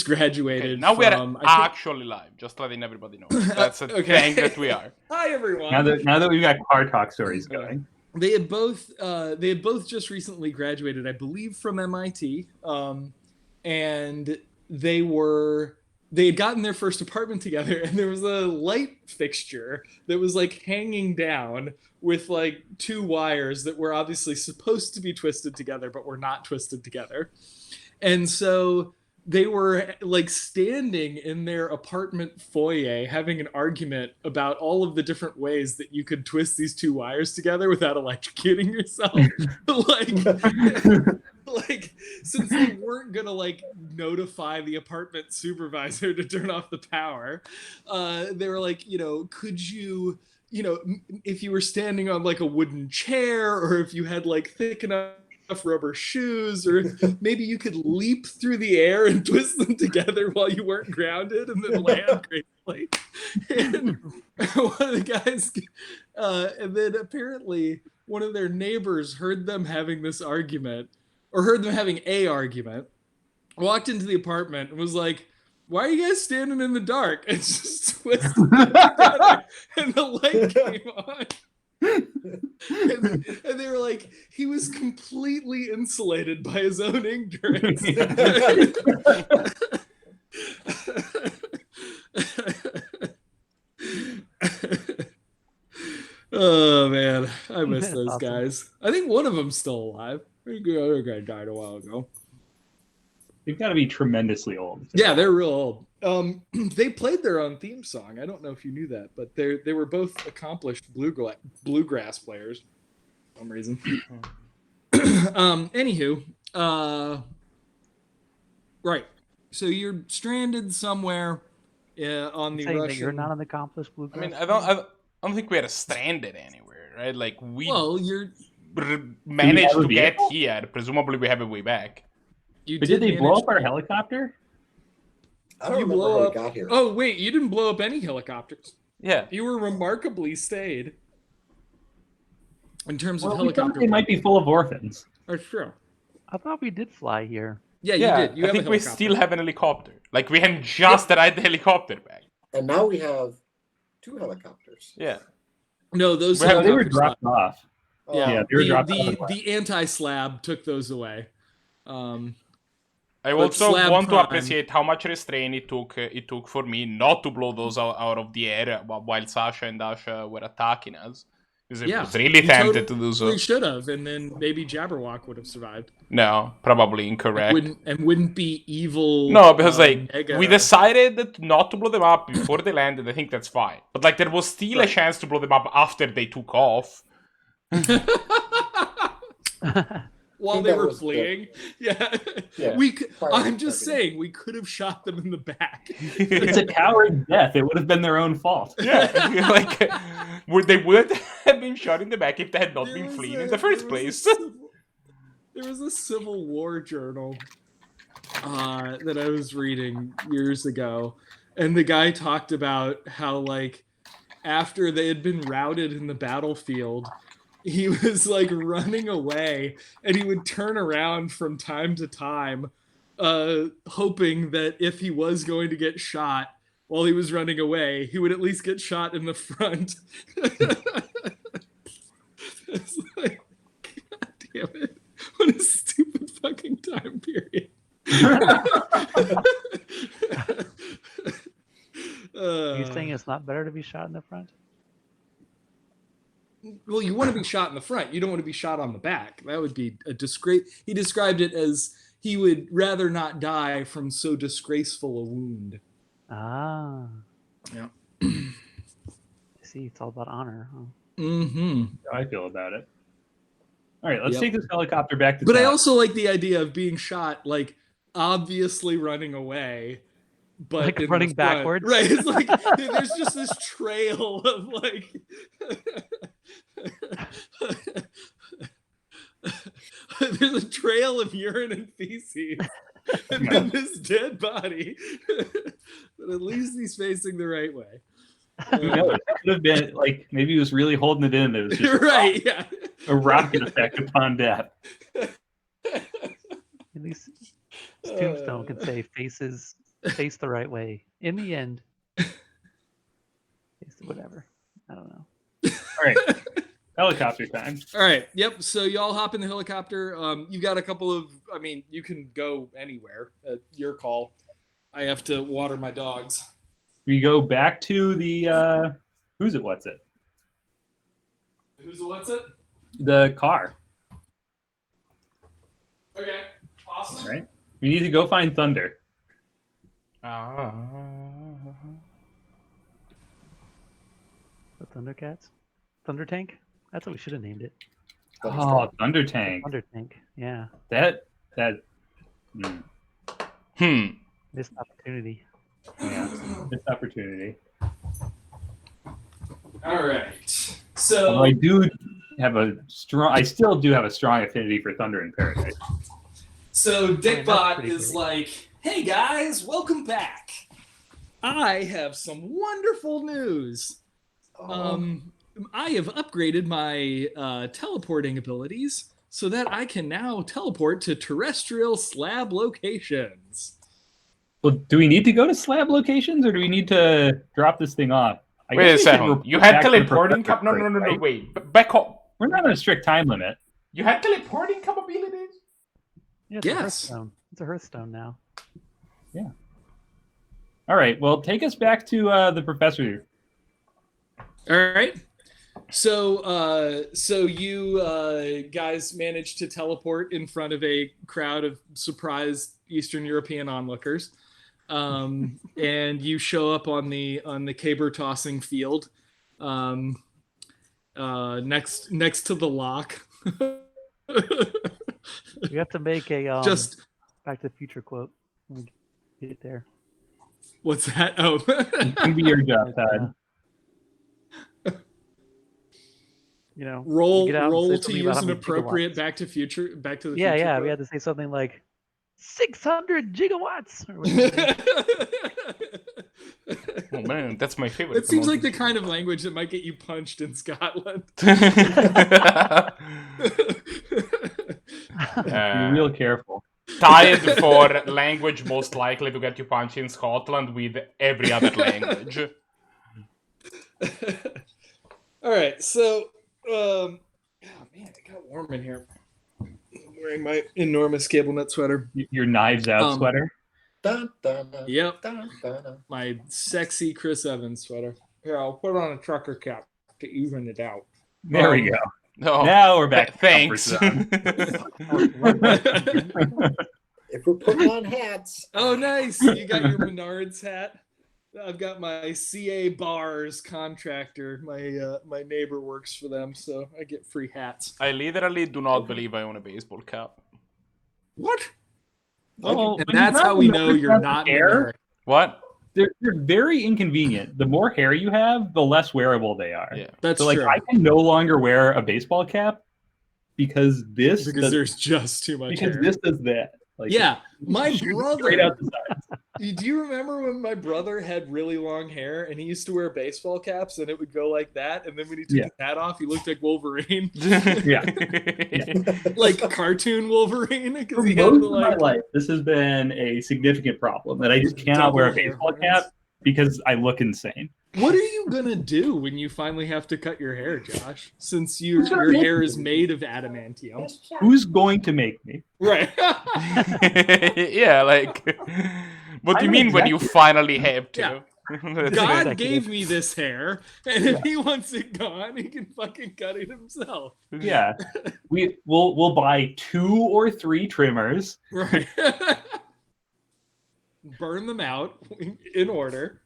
graduated. Okay, now we from, are actually live. Just letting everybody know. That's a thing that we are. Hi everyone. Now that we've got car talk stories going. They had both just recently graduated, I believe, from MIT, and they had gotten their first apartment together, and there was a light fixture that was like hanging down with like two wires that were obviously supposed to be twisted together, but were not twisted together. And so they were like standing in their apartment foyer having an argument about all of the different ways that you could twist these two wires together without electrocuting yourself. like since they weren't gonna like notify the apartment supervisor to turn off the power, they were like, could you, if you were standing on like a wooden chair, or if you had like thick enough rubber shoes, or maybe you could leap through the air and twist them together while you weren't grounded and then land gracefully. And one of the guys, and then apparently one of their neighbors heard them having this argument, or heard them having a argument, walked into the apartment and was like, "Why are you guys standing in the dark?" And just twisted them together, and the light came on. And they were like, he was completely insulated by his own ignorance. Oh man, I miss those awesome guys. I think one of them's still alive. The other guy died a while ago. They've got to be tremendously old. Yeah, they're real old. They played their own theme song. I don't know if you knew that, but they were both accomplished bluegrass players for some reason. Anywho, right. So you're stranded somewhere on the Russian. You're not an accomplished bluegrass. I mean, I don't think we are stranded anywhere, right? Like you're managed to get here. Presumably, we have a way back. But did they blow up our helicopter? I don't remember how we got here. Oh, wait, you didn't blow up any helicopters. Yeah. You were remarkably stayed. In terms of helicopter. They might be full of orphans. That's true. I thought we did fly here. Yeah, you did. I think we still have an helicopter. Like, we haven't just arrived the helicopter back. And now we have 2 helicopters. Yeah. No, those they were dropped off. Yeah, they were dropped off. The anti-SLAB took those away. I also want to appreciate how much restraint it took for me not to blow those out of the air while Sasha and Dasha were attacking us. Because I was really tempted to do so. We should have, and then maybe Jabberwock would have survived. No, probably incorrect. Wouldn't be evil. No, because we decided not to blow them up before they landed. I think that's fine. But like there was still a chance to blow them up after they took off. While they were fleeing. Yeah. I'm just saying, we could have shot them in the back. It's a coward death. It would have been their own fault. Yeah. They would have been shot in the back if they had not been fleeing in the first place. There was a Civil War journal that I was reading years ago. And the guy talked about how, like, after they had been routed in the battlefield, he was like running away, and he would turn around from time to time, hoping that if he was going to get shot while he was running away, he would at least get shot in the front. It's like, God damn it. What a stupid fucking time period. Are you saying it's not better to be shot in the front? Well, you want to be shot in the front. You don't want to be shot on the back. That would be a disgrace. He described it as he would rather not die from so disgraceful a wound. Ah. Yeah. See, it's all about honor. Huh? Mm-hmm. How I feel about it. All right, let's take this helicopter back to But top. I also like the idea of being shot, like, obviously running away. But like running backwards. Right. It's like there's just this trail of like there's a trail of urine and feces and then this dead body. But at least he's facing the right way. It could have been like maybe he was really holding it in. It was just a rocket effect upon death. At least his tombstone can say faces face the right way. In the end, face whatever. I don't know. All right. Helicopter time. All right. Yep. So y'all hop in the helicopter. You got a couple of. I mean, you can go anywhere. Your call. I have to water my dogs. We go back to the who's it? What's it? Who's it? What's it? The car. Okay. Awesome. All right. We need to go find Thunder. The Thundercats? Thunder Tank? That's what we should have named it. Oh, Thunder Tank. Thunder Tank. Yeah. That. Missed opportunity. Yeah. Missed opportunity. All right. So Although I still do have a strong affinity for Thunder in Paradise. So Dickbot pretty is great. like, "Hey guys, welcome back. I have some wonderful news. I have upgraded my teleporting abilities so that I can now teleport to terrestrial SLAB locations." Well, do we need to go to SLAB locations, or do we need to drop this thing off? I Wait guess a we should second. report You had back to the teleporting professor No, first, right? wait. Back home. We're not on a strict time limit. You had teleporting capabilities? Yeah, it's Yes. a Hearthstone. It's a Hearthstone now. Yeah. All right. Well, take us back to the professor. All right. So you guys managed to teleport in front of a crowd of surprised Eastern European onlookers, and you show up on the caber tossing field, next to the lock. You have to make a Just Back to the Future quote when we get there. what's that? Oh, It can be your job, Todd. roll get out and say to something about use how an many appropriate gigawatts. Back to the Future Yeah. quote. We had to say something like 600 gigawatts. Or whatever. Oh man, that's my favorite. It seems like the kind of language that might get you punched in Scotland. Be real careful. Tied for language most likely to get you punched in Scotland with every other language. All right, so, oh man, it got warm in here. I'm wearing my enormous cable knit sweater. Your knives out sweater. Dun, dun, dun, Yep, dun, dun, dun. my sexy Chris Evans sweater. Here, I'll put on a trucker cap to even it out. There we go. No. Now we're back. To Thanks. If we're putting on hats, Oh, nice! You got your Menards hat. I've got my CA Bars contractor. My neighbor works for them, so I get free hats. I literally do not believe I own a baseball cap. What? Well, And when that's you how we have know you're not hair. Menard. What? They're very inconvenient. The more hair you have, the less wearable they are. Yeah. That's So, like, true. I can no longer wear a baseball cap because Because there's just too much hair. this does that. Like, Yeah, my straight brother. out the side. Do you remember when my brother had really long hair and he used to wear baseball caps and it would go like that, and then when he took Yeah. his hat off, he looked like Wolverine, Yeah. like cartoon Wolverine, For because he had most the of my like. life, this has been a significant problem that I just cannot wear a Double hair baseball horns. cap because I look insane. What are you gonna do when you finally have to cut your hair, Josh? Since Who's gonna your make hair you? is made of adamantium, Who's going to make me? right? Yeah, like, what do you I'm mean an when you executive. finally have to? Yeah. That's- God executive. gave me this hair, and if he wants it gone, he can fucking cut it himself. Yeah, we'll buy 2 or 3 trimmers. Right. Burn them out in order.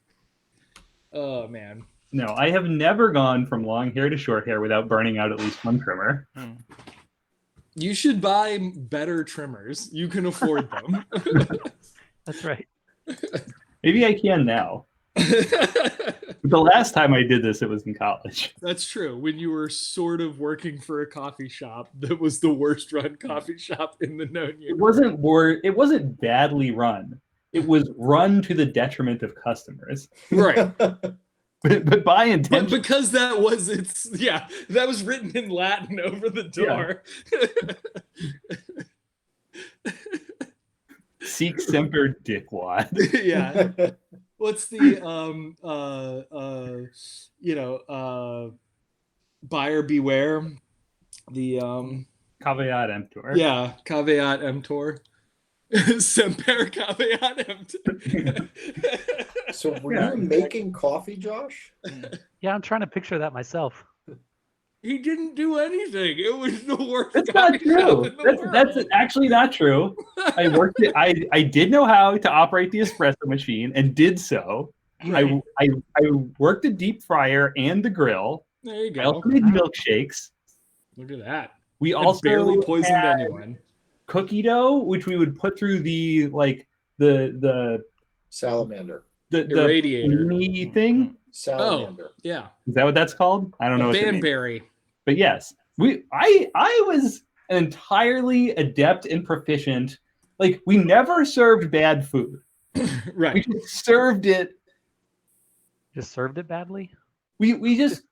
Oh man. No, I have never gone from long hair to short hair without burning out at least one trimmer. You should buy better trimmers. You can afford them. That's right. Maybe I can now. But the last time I did this, it was in college. That's true. When you were sort of working for a coffee shop that was the worst run coffee shop in the known universe. It wasn't badly run. It was run to the detriment of customers. Right. But by But intention. because that was that was written in Latin over the door. Seek semper dickwad. Yeah. What's the buyer beware? The Caveat emptor. Yeah, caveat emptor. Semper caveat emptor. So were you making coffee, Josh? Yeah, I'm trying to picture that myself. He didn't do anything. It was the worst. That's not true. That's actually not true. I worked it. I did know how to operate the espresso machine and did so. Right. I worked the deep fryer and the grill. There you go. I also made milkshakes. Look at that. We I also barely poisoned had anyone. cookie dough, which we would put through the Salamander. the irradiator thing. Salamander. Oh, yeah. Is that what that's called? I don't know. Banberry. But yes, I was entirely adept and proficient. Like, we never served bad food. Right. We just served it. Just served it badly? We just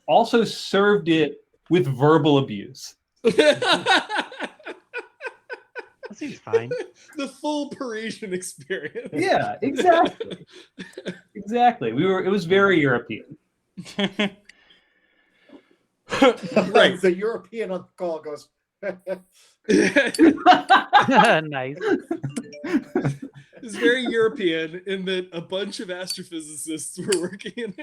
also served it with verbal abuse. That seems fine. The full Parisian experience. Yeah, exactly. Exactly. It was very European. Right. The European on the call goes, Nice. It's very European in that a bunch of astrophysicists were working in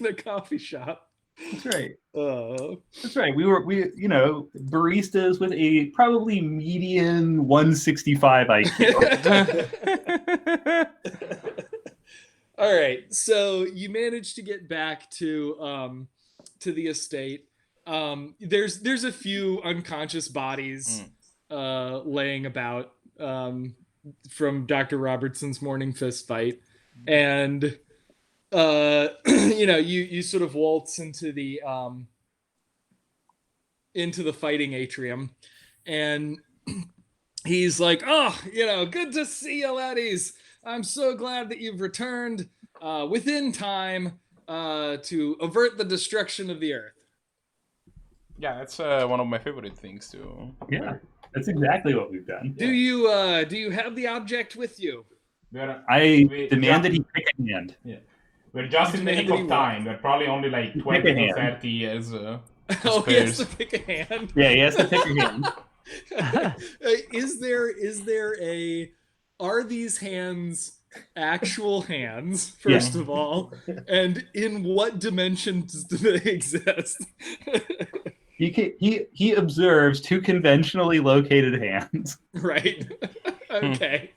a coffee shop. That's right. Oh. That's right. We baristas with a probably median 165 IQ. All right. So you managed to get back to the estate. There's a few unconscious bodies laying about from Dr. Robertson's morning fist fight, and you sort of waltz into the fighting atrium, and he's like, "Oh, good to see you, laddies. I'm so glad that you've returned within time to avert the destruction of the earth." Yeah, that's one of my favorite things too. Yeah, that's exactly what we've done. Do you have the object with you? I demand that he pick a hand. Yeah. We're just in the nick of time. We're probably only like 20 to 30 years. Oh, he has to pick a hand. Yeah, he has to pick a hand. Are these hands actual hands, first of all? And in what dimensions do they exist? He observes two conventionally located hands. Right. Okay.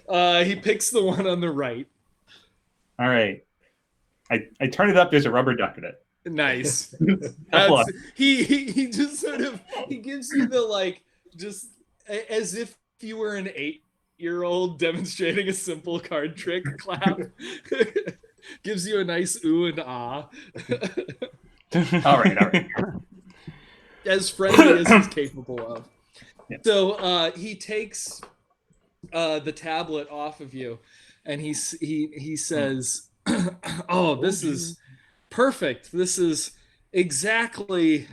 He picks the one on the right. All right. I turn it up. There's a rubber duck in it. Nice. That's, he just sort of, he gives you the just as if you were an 8-year-old demonstrating a simple card trick clap. Gives you a nice ooh and ah. All right. As friendly as he's capable of. Yeah. So he takes the tablet off of you, and he says, "Oh, this is perfect. This is exactly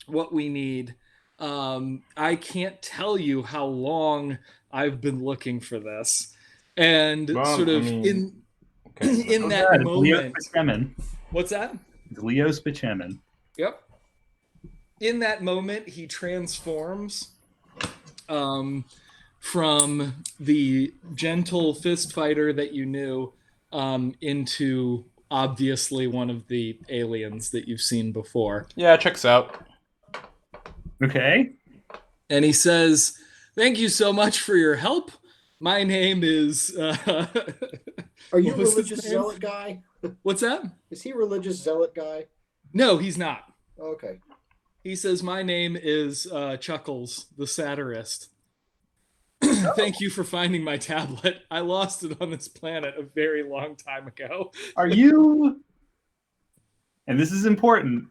what we need. I can't tell you how long I've been looking for this." And in that moment, what's that? Leo Spaceman. Yep. In that moment, he transforms from the gentle fist fighter that you knew into obviously one of the aliens that you've seen before. Yeah, checks out. Okay. And he says, "Thank you so much for your help. My name is..." Are you a religious zealot guy? What's that? Is he a religious zealot guy? No, he's not. Okay. He says, "My name is Chuckles, the satirist. Thank you for finding my tablet. I lost it on this planet a very long time ago." Are you, and this is important,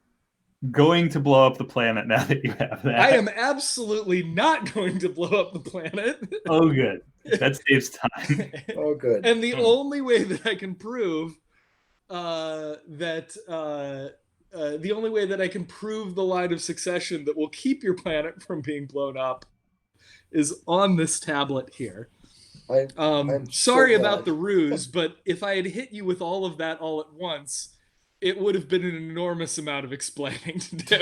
going to blow up the planet now that you have that? I am absolutely not going to blow up the planet. Oh, good. That saves time. Oh, good. And the only way that I can prove the only way that I can prove the line of succession that will keep your planet from being blown up is on this tablet here. I'm Sorry so about glad. the ruse, but if I had hit you with all of that all at once, it would have been an enormous amount of explaining to do.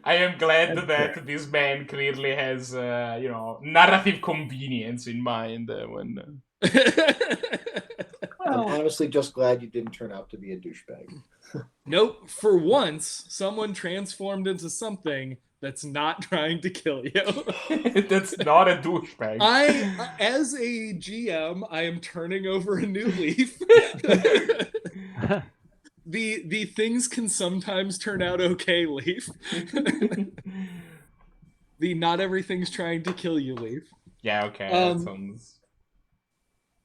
I am glad that this man clearly has, narrative convenience in mind when. I'm honestly just glad you didn't turn out to be a douchebag. Nope. For once, someone transformed into something that's not trying to kill you. That's not a douchebag. As a GM, I am turning over a new leaf. The things can sometimes turn out okay leaf. The not everything's trying to kill you leaf. Yeah, okay. That sounds...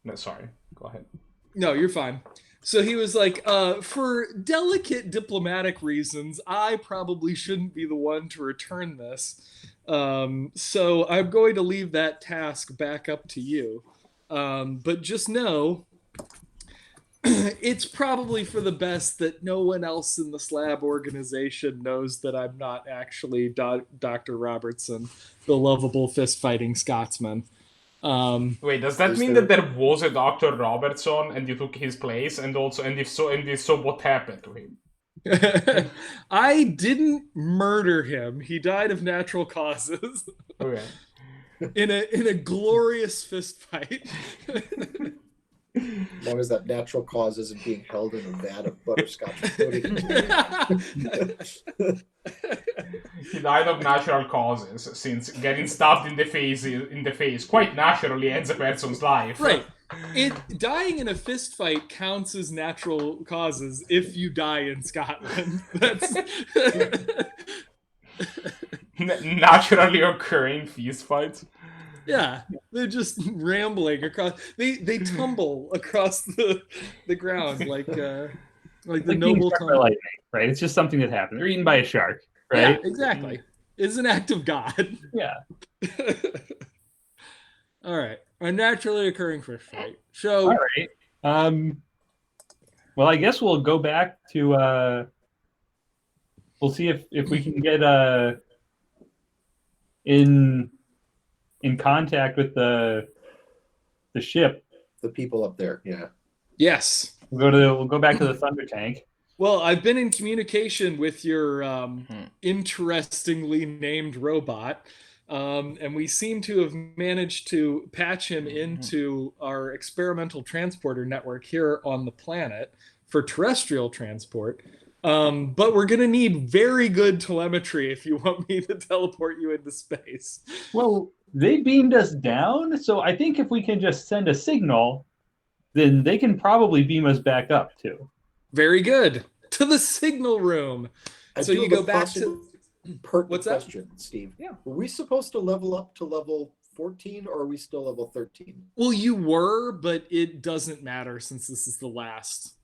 No, sorry. Go ahead. No, you're fine. So he was like, for delicate diplomatic reasons, I probably shouldn't be the one to return this. So I'm going to leave that task back up to you. But just know, it's probably for the best that no one else in the SLAB organization knows that I'm not actually Dr. Robertson, the lovable fist-fighting Scotsman. Wait, does that mean that there was a Dr. Robertson and you took his place? And if so, what happened to him? I didn't murder him. He died of natural causes. Okay. in a glorious fist fight. As long as that natural cause isn't being held in a vat of butterscotch pudding. He died of natural causes, since getting stabbed in the face quite naturally ends a person's life. Right. Dying in a fist fight counts as natural causes if you die in Scotland. That's naturally occurring fist fights. Yeah, they're just rambling across. They tumble across the ground like the noble tumble. Right? It's just something that happened. They're eaten by a shark, right? Yeah, exactly. It's an act of God. Yeah. All right, a naturally occurring fish fight. So, all right. Well, I guess we'll go back to. We'll see if we can get in contact with the ship. The people up there, yeah. Yes. We'll go back to the Thunder Tank. Well, I've been in communication with your interestingly named robot, and we seem to have managed to patch him into our experimental transporter network here on the planet for terrestrial transport. But we're going to need very good telemetry if you want me to teleport you into space. Well, they beamed us down, so I think if we can just send a signal, then they can probably beam us back up too. Very good. To the signal room. So you go back to... What's that? Question, Steve. Yeah. Were we supposed to level up to level 14 or are we still level 13? Well, you were, but it doesn't matter since this is the last...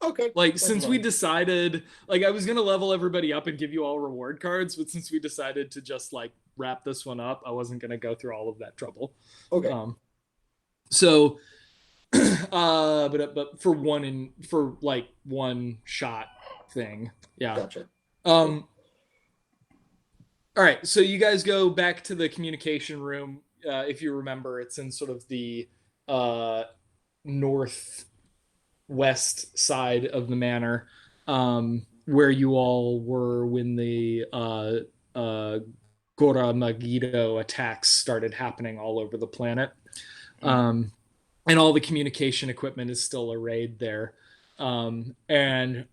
Okay. Like, since we decided, like, I was going to level everybody up and give you all reward cards, but since we decided to just, like, wrap this one up, I wasn't going to go through all of that trouble. Okay. So, but for one shot thing. Yeah. Gotcha. All right. So you guys go back to the communication room. If you remember, it's in sort of the northwest side of the manor, where you all were when the Gora Magito attacks started happening all over the planet. And all the communication equipment is still arrayed there. And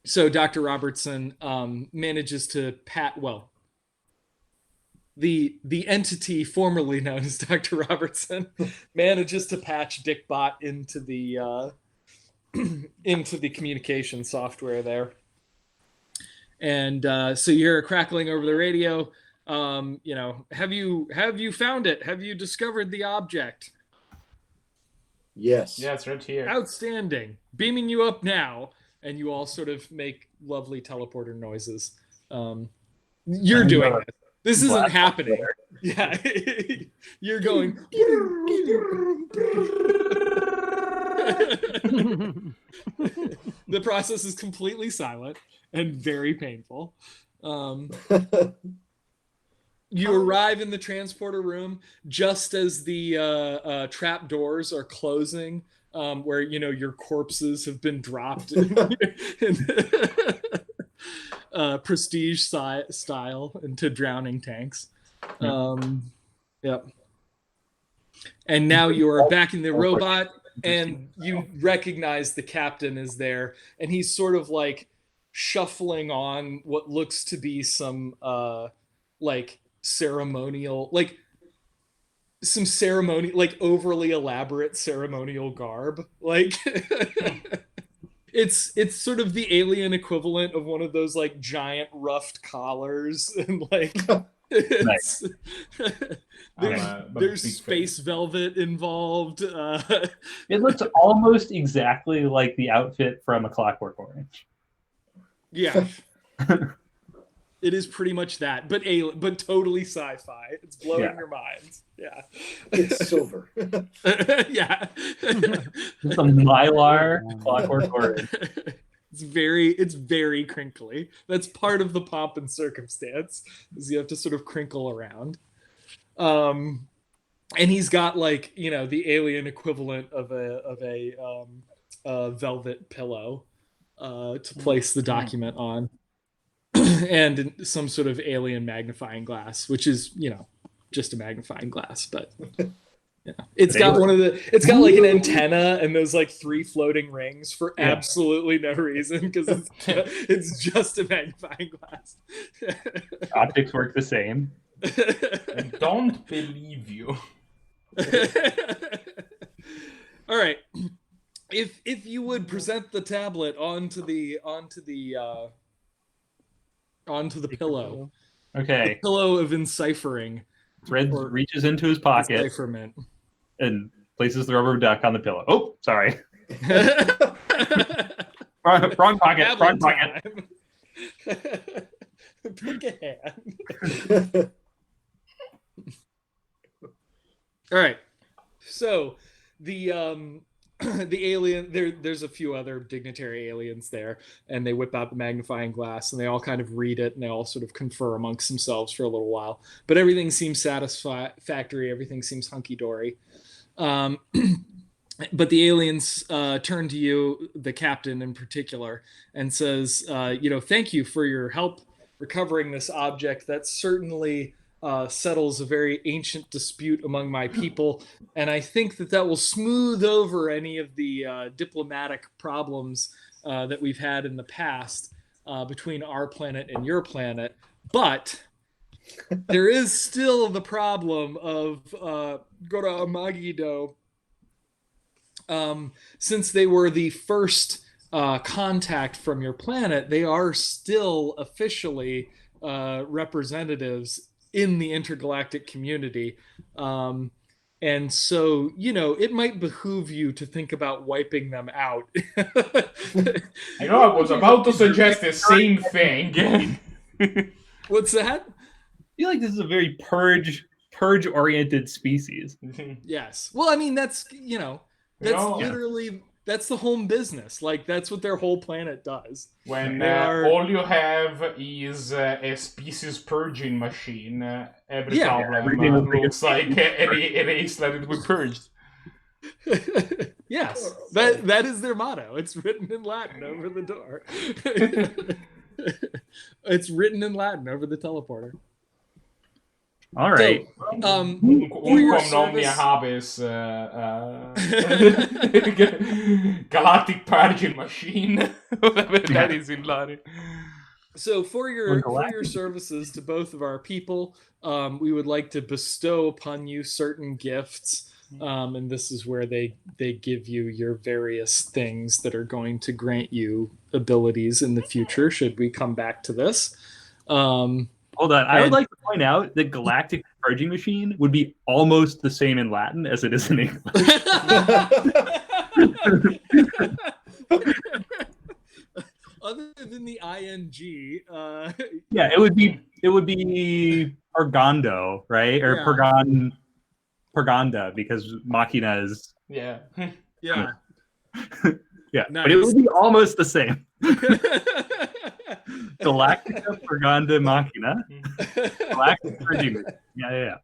so Dr. Robertson manages to the entity formerly known as Dr. Robertson manages to patch Dickbot into the communication software there. And so you're crackling over the radio. Have you found it? Have you discovered the object? Yes. Yeah, it's right here. Outstanding. Beaming you up now. And you all sort of make lovely teleporter noises. You're doing this. This isn't happening. Yeah. You're going. The process is completely silent and very painful. You arrive in the transporter room just as the trap doors are closing, where your corpses have been dropped in prestige style into drowning tanks. Yep. And now you are back in the robot, and you recognize the captain is there, and he's sort of like shuffling on what looks to be some like ceremonial, like some ceremony, like overly elaborate ceremonial garb. Like it's sort of the alien equivalent of one of those like giant ruffed collars, and like it's, there's space velvet involved. It looks almost exactly like the outfit from A Clockwork Orange. Yeah. It is pretty much that, but totally sci-fi. It's blowing your minds. Yeah. It's silver. Yeah. It's a Mylar Clockwork Orange. It's very crinkly. That's part of the pomp and circumstance, is you have to sort of crinkle around. And he's got like, the alien equivalent of a velvet pillow to place the document on. And some sort of alien magnifying glass, which is, just a magnifying glass, but it's got like an antenna and those like 3 floating rings for absolutely no reason, because it's just a magnifying glass. Optics work the same. I don't believe you. All right. If you would present the tablet onto the pillow. Okay. The pillow of enciphering. Red reaches into his pocket Decipherment. and places the rubber duck on the pillow. Oh, sorry. Wrong pocket. Wrong pocket. Pick a hand. All right. So the alien, there's a few other dignitary aliens there, and they whip out the magnifying glass, and they all kind of read it, and they all sort of confer amongst themselves for a little while. But everything seems satisfactory. Everything seems hunky-dory. But the aliens turn to you, the captain in particular, and says, thank you for your help recovering this object. That certainly settles a very ancient dispute among my people, and I think that will smooth over any of the diplomatic problems that we've had in the past between our planet and your planet. But there is still the problem of Gora Amagido. Since they were the first contact from your planet, they are still officially representatives in the intergalactic community. And so, it might behoove you to think about wiping them out. I know, I was about to suggest the same thing. What's that? I feel like this is a very purge-oriented species. Yes. Well, I mean, that's literally... That's the home business. Like, that's what their whole planet does. When all you have is a species purging machine, every problem looks like a race that it will purged. Yes, that is their motto. It's written in Latin over the door. It's written in Latin over the teleporter. All right. So, for your omnia service... habes, galactic purging machine. Whatever that is in Latin. So for your services to both of our people, we would like to bestow upon you certain gifts. And this is where they give you your various things that are going to grant you abilities in the future, should we come back to this. Hold on. I would like to point out that galactic purging machine would be almost the same in Latin as it is in English. Other than the ing, yeah, it would be Purgando, right? Or Yeah. Purganda, because Machina is Yeah. yeah. yeah. Nice. But it would be almost the same. Galactica Purganda Machina. Galactic Purganda. Yeah.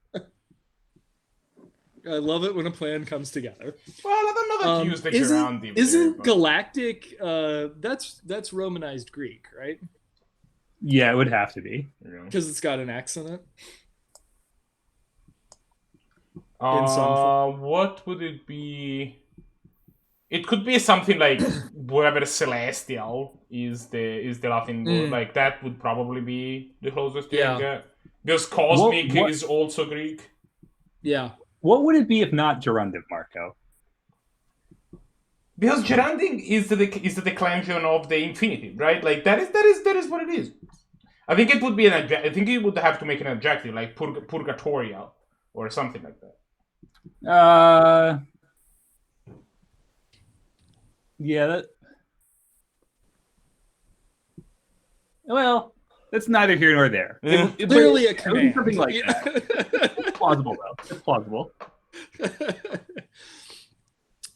I love it when a plan comes together. Well, I don't know that used the gerundive. Isn't galactic? That's Romanized Greek, right? Yeah, it would have to be because it's got an X in it. What would it be? It could be something like whatever celestial is the Latin word. Like that would probably be the closest thing. Because cosmic is also Greek. Yeah. What would it be if not gerundive, Marco? Because gerundive is the declension of the infinitive, right? Like that is what it is. I think it would be I think it would have to make an adjective like purgatorial or something like that. Yeah. Well, that's neither here nor there. It's clearly a command. Something like that. It's plausible, though. It's plausible.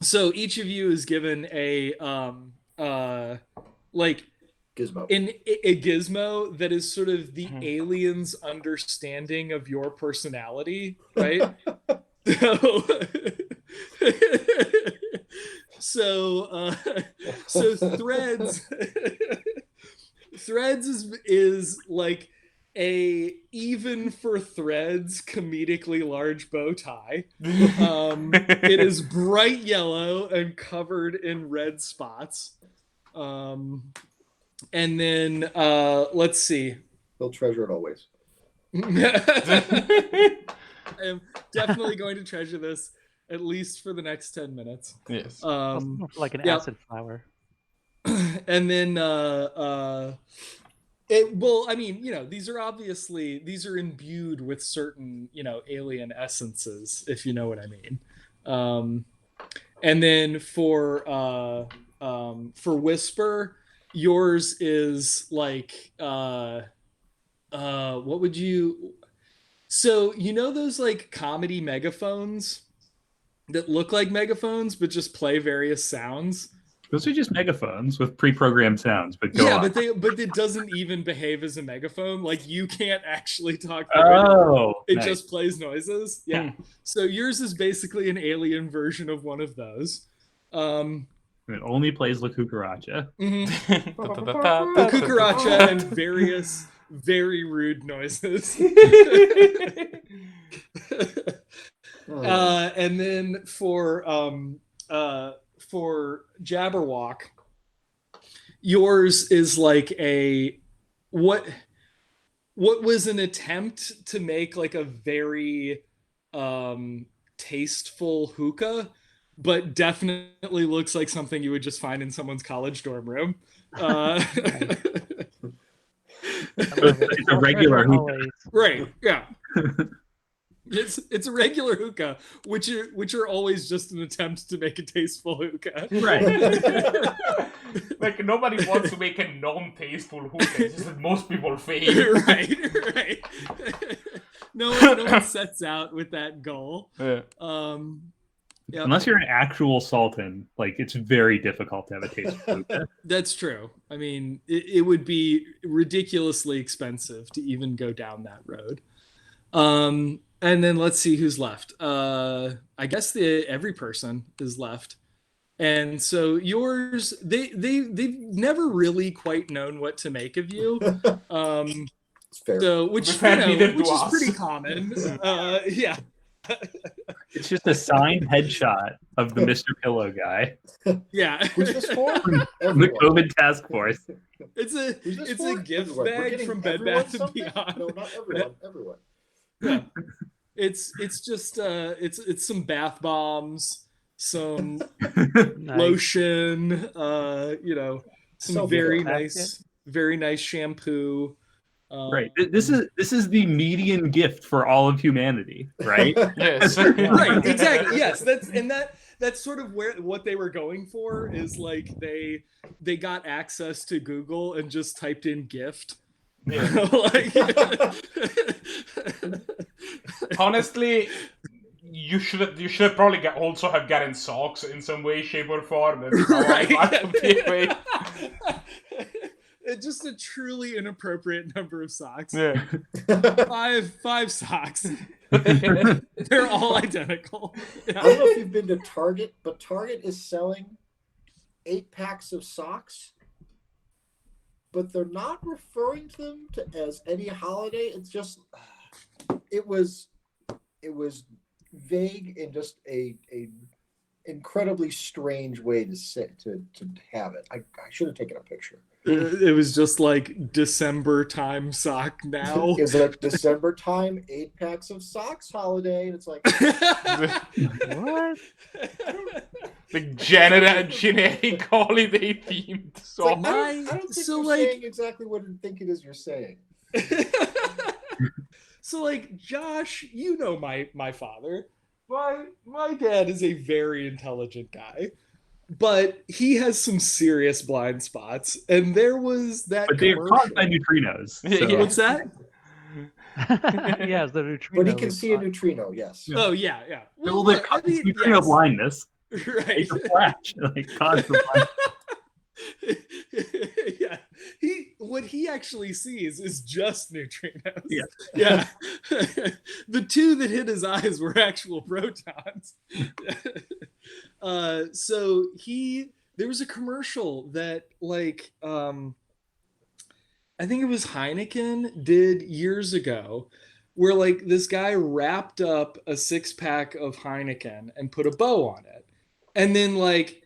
So each of you is given a like gizmo. A gizmo that is sort of the alien's understanding of your personality, right? So threads is like a even for threads comedically large bow tie. It is bright yellow and covered in red spots. And then let's see. They'll treasure it always. I am definitely going to treasure this at least for the next 10 minutes. Yes. Like an acid flower. And then I mean, these are imbued with certain, alien essences, if you know what I mean. And then for Whisper, yours is like what would you? So those like comedy megaphones that look like megaphones but just play various sounds. Those are just megaphones with pre-programmed sounds, but go on. but it doesn't even behave as a megaphone. Like you can't actually talk. It just plays noises. Yeah. So yours is basically an alien version of one of those. It only plays La Cucaracha. La Cucaracha and various very rude noises. And then for Jabberwock, yours is like what was an attempt to make like a very tasteful hookah, but definitely looks like something you would just find in someone's college dorm room. It's a regular hookah. Right, yeah. It's a regular hookah, which are always just an attempt to make a tasteful hookah. Right. Like nobody wants to make a non-tasteful hookah. It's just that most people fail. Right. No one sets out with that goal. Yeah. Yep. Unless you're an actual sultan, like it's very difficult to have a tasteful hookah. That's true. I mean, it would be ridiculously expensive to even go down that road. And then let's see who's left. I guess every person is left. And so yours, they've never really quite known what to make of you. It's fair. So which is pretty common. Yeah. It's just a signed headshot of the Mr. Pillow guy. Yeah. Who's this for? The COVID task force. It's a gift Everyone. bag from Bed Bath & Beyond. No, not everyone. Everyone. Yeah. It's just it's some bath bombs, some lotion, some very nice shampoo. Right. This is the median gift for all of humanity, right? Yes. Right. Exactly. Yes. That's sort of what they were going for is like they got access to Google and just typed in gift. Yeah. Honestly, you should probably also have gotten socks in some way, shape, or form. That's Right. just a truly inappropriate number of socks. Yeah. Five socks. They're all identical. I don't know if you've been to Target, but Target is selling 8 packs of socks, but they're not referring to them as any holiday. It's just it was vague and just a incredibly strange way to have it. I should have taken a picture. It was just like December time sock now. Is it December time 8 packs of socks holiday? And it's like What? Like generic holiday themed song. I don't think you're saying exactly what I think it is you're saying. So like Josh, you know my father. My dad is a very intelligent guy, but he has some serious blind spots. And there was that. But they're caused by neutrinos. So. What's that? Yes, the neutrino. But he can see a neutrino, yes. Yeah. Oh yeah. Well, they cause neutrino blindness. Right. It's a flash. Like cause the blindness. Yeah. What he actually sees is just neutrinos. Yeah. Yeah. The 2 that hit his eyes were actual protons. So there was a commercial that like I think it was Heineken did years ago, where like this guy wrapped up a 6-pack of Heineken and put a bow on it. And then like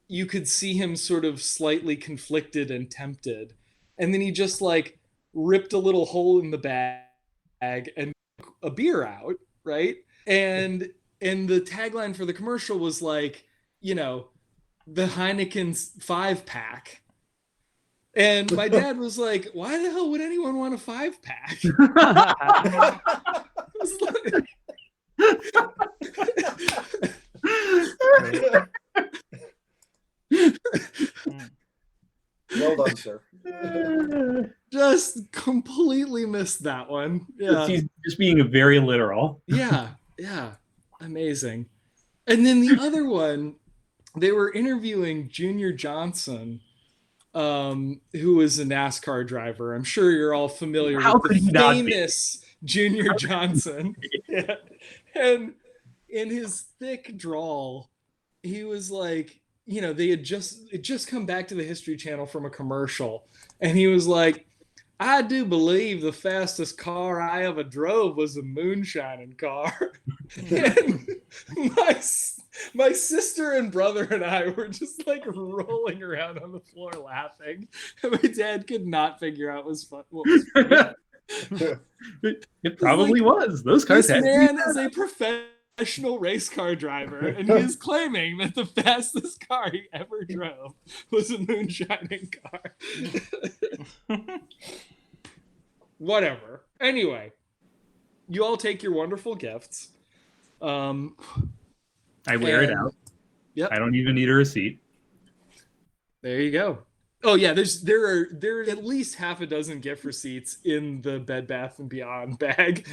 you could see him sort of slightly conflicted and tempted. And then he just like ripped a little hole in the bag and took a beer out, right? And the tagline for the commercial was like, you know, the Heineken's 5-pack. And my dad was like, why the hell would anyone want a 5-pack? Well done, sir. Just completely missed that one. Yeah. He's just being very literal. Yeah. Amazing. And then the other one, they were interviewing Junior Johnson, who was a NASCAR driver. I'm sure you're all familiar with the famous Junior Johnson. Yeah. And in his thick drawl, he was like, you know, they had just come back to the History Channel from a commercial, and he was like, I do believe the fastest car I ever drove was a moonshining car. And my sister and brother and I were just like rolling around on the floor laughing. And my dad could not figure out what was funny. It probably was. Those cars. This man is a professional race car driver, and he is claiming that the fastest car he ever drove was a moonshining car. Whatever. Anyway, you all take your wonderful gifts. I wear it out. Yep. I don't even need a receipt. There you go. Oh yeah, there are at least half a dozen gift receipts in the Bed Bath & Beyond bag.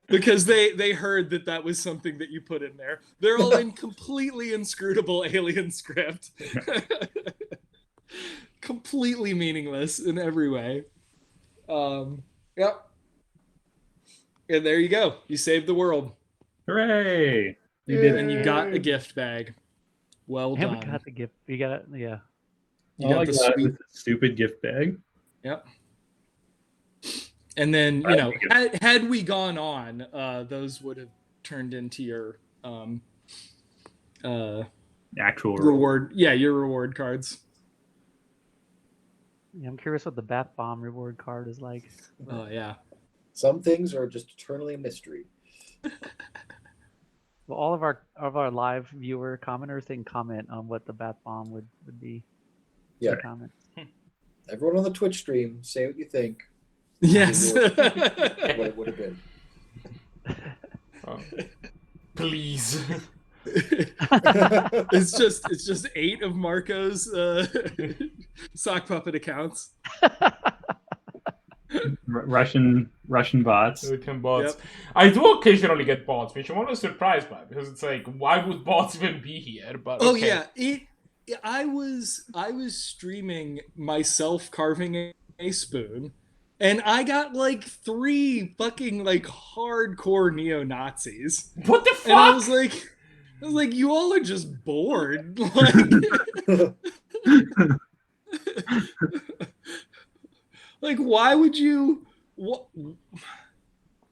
Because they heard that was something that you put in there. They're all in completely inscrutable alien script. Completely meaningless in every way. Yep. And there you go. You saved the world. Hooray! You did, and you got a gift bag. Well done. We got the gift. We got it. Yeah. You got the sweet stupid gift bag. Yep. And then, you know, had we gone on, those would have turned into your actual reward. Yeah, your reward cards. Yeah, I'm curious what the bath bomb reward card is like. Oh yeah. Some things are just eternally a mystery. Well, all of our live viewer commenters, they can comment on what the bath bomb would be. Yeah. Comment. Everyone on the Twitch stream, say what you think. Yes. What it would have been. Oh. Please. It's just 8 of Marco's sock puppet accounts. Russian bots. Bots. Yep. I do occasionally get bots, which I'm always surprised by, because it's like, why would bots even be here? But okay. Yeah, I was streaming myself carving a spoon, and I got like 3 fucking like hardcore neo-Nazis. What the fuck? And I was like, you all are just bored. Like, like why would you? What?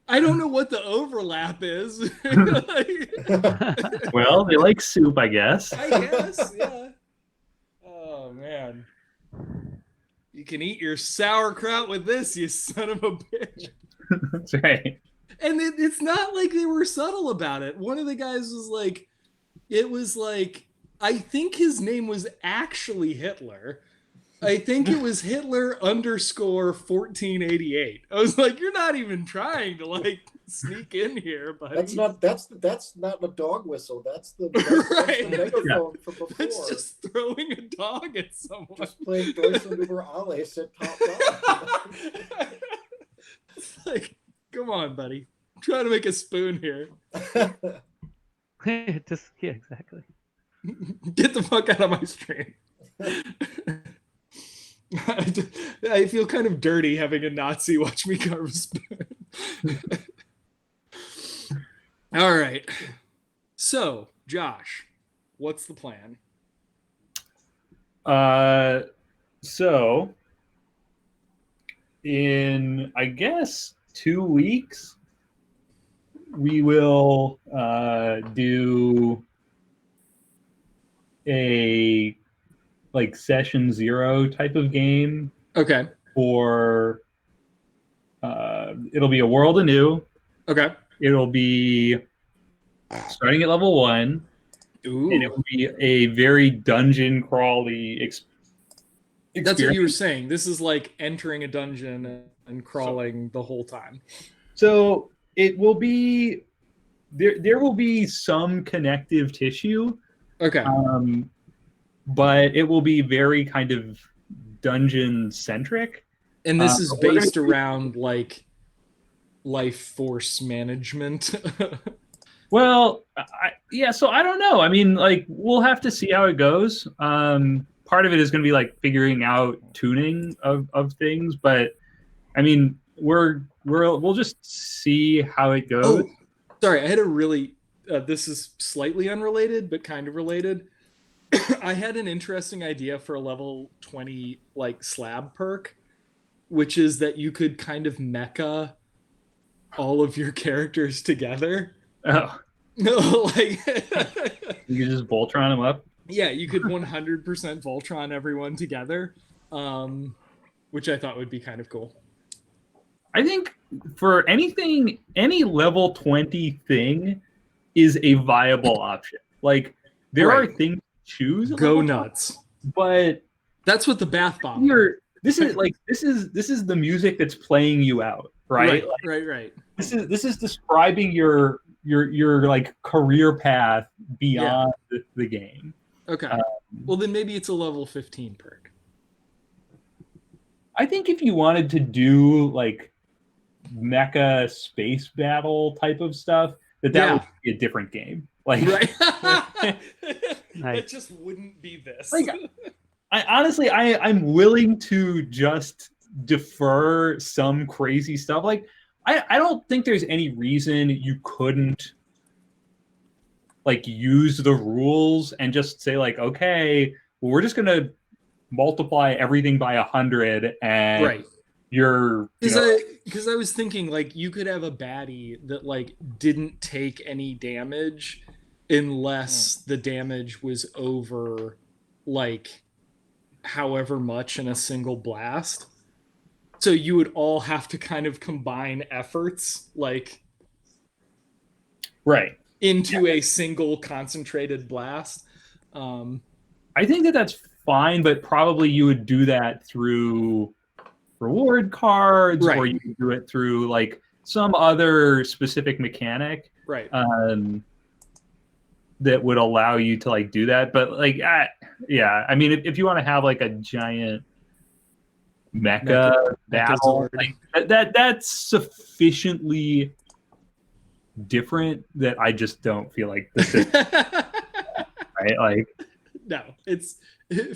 I don't know what the overlap is. Well, they like soup, I guess. I guess, yeah. Oh man, you can eat your sauerkraut with this, you son of a bitch. That's right. And it's not like they were subtle about it. One of the guys was like, it was like, I think his name was actually Hitler. I think it was Hitler _1488. I was like, you're not even trying to like sneak in here, buddy. That's not a dog whistle. That's the Right. megaphone from before. That's just throwing a dog at someone. Just playing Deutschland über alles at top dog. It's like, come on, buddy. I'm trying to make a spoon here. Just yeah, exactly. Get the fuck out of my stream. I feel kind of dirty having a Nazi watch me carve a spoon. All right. So, Josh, what's the plan? So in I guess 2 weeks we will do a like session 0 type of game. Okay. For it'll be a world anew. Okay. It'll be starting at level 1. Ooh. And it will be a very dungeon crawly experience. That's what you were saying. This is like entering a dungeon and crawling the whole time. So it will be there will be some connective tissue. Okay. But it will be very kind of dungeon centric. And this is based around like life force management. Well, so I don't know. I mean, like, we'll have to see how it goes. Part of it is going to be like figuring out tuning of things, but I mean, we'll just see how it goes. Oh, sorry, I had a really this is slightly unrelated but kind of related. I had an interesting idea for a level 20 like slab perk, which is that you could kind of mecha all of your characters together. Oh. No, like you just Voltron them up. Yeah, you could 100% Voltron everyone together, which I thought would be kind of cool. I think for anything, any level 20 thing is a viable option. Like there are things to choose. Go nuts. But that's what the bath bomb. This is the music that's playing you out, right? Right. This is describing your like career path beyond the game. Okay. Well, then maybe it's a level 15 perk. I think if you wanted to do like mecha space battle type of stuff, that would be a different game. Like, right. It just wouldn't be this. Like, I'm willing to just defer some crazy stuff. Like, I don't think there's any reason you couldn't like use the rules and just say like, okay, well, we're just gonna multiply everything by 100 and because I was thinking like you could have a baddie that like didn't take any damage unless the damage was over like however much in a single blast. So you would all have to kind of combine efforts like into a single concentrated blast. I think that's fine, but probably you would do that through reward cards, or you could do it through like some other specific mechanic, that would allow you to like do that. But like, I mean, if you want to have like a giant mecha battle, like, that's sufficiently different that I just don't feel like this is right. Like, No, it's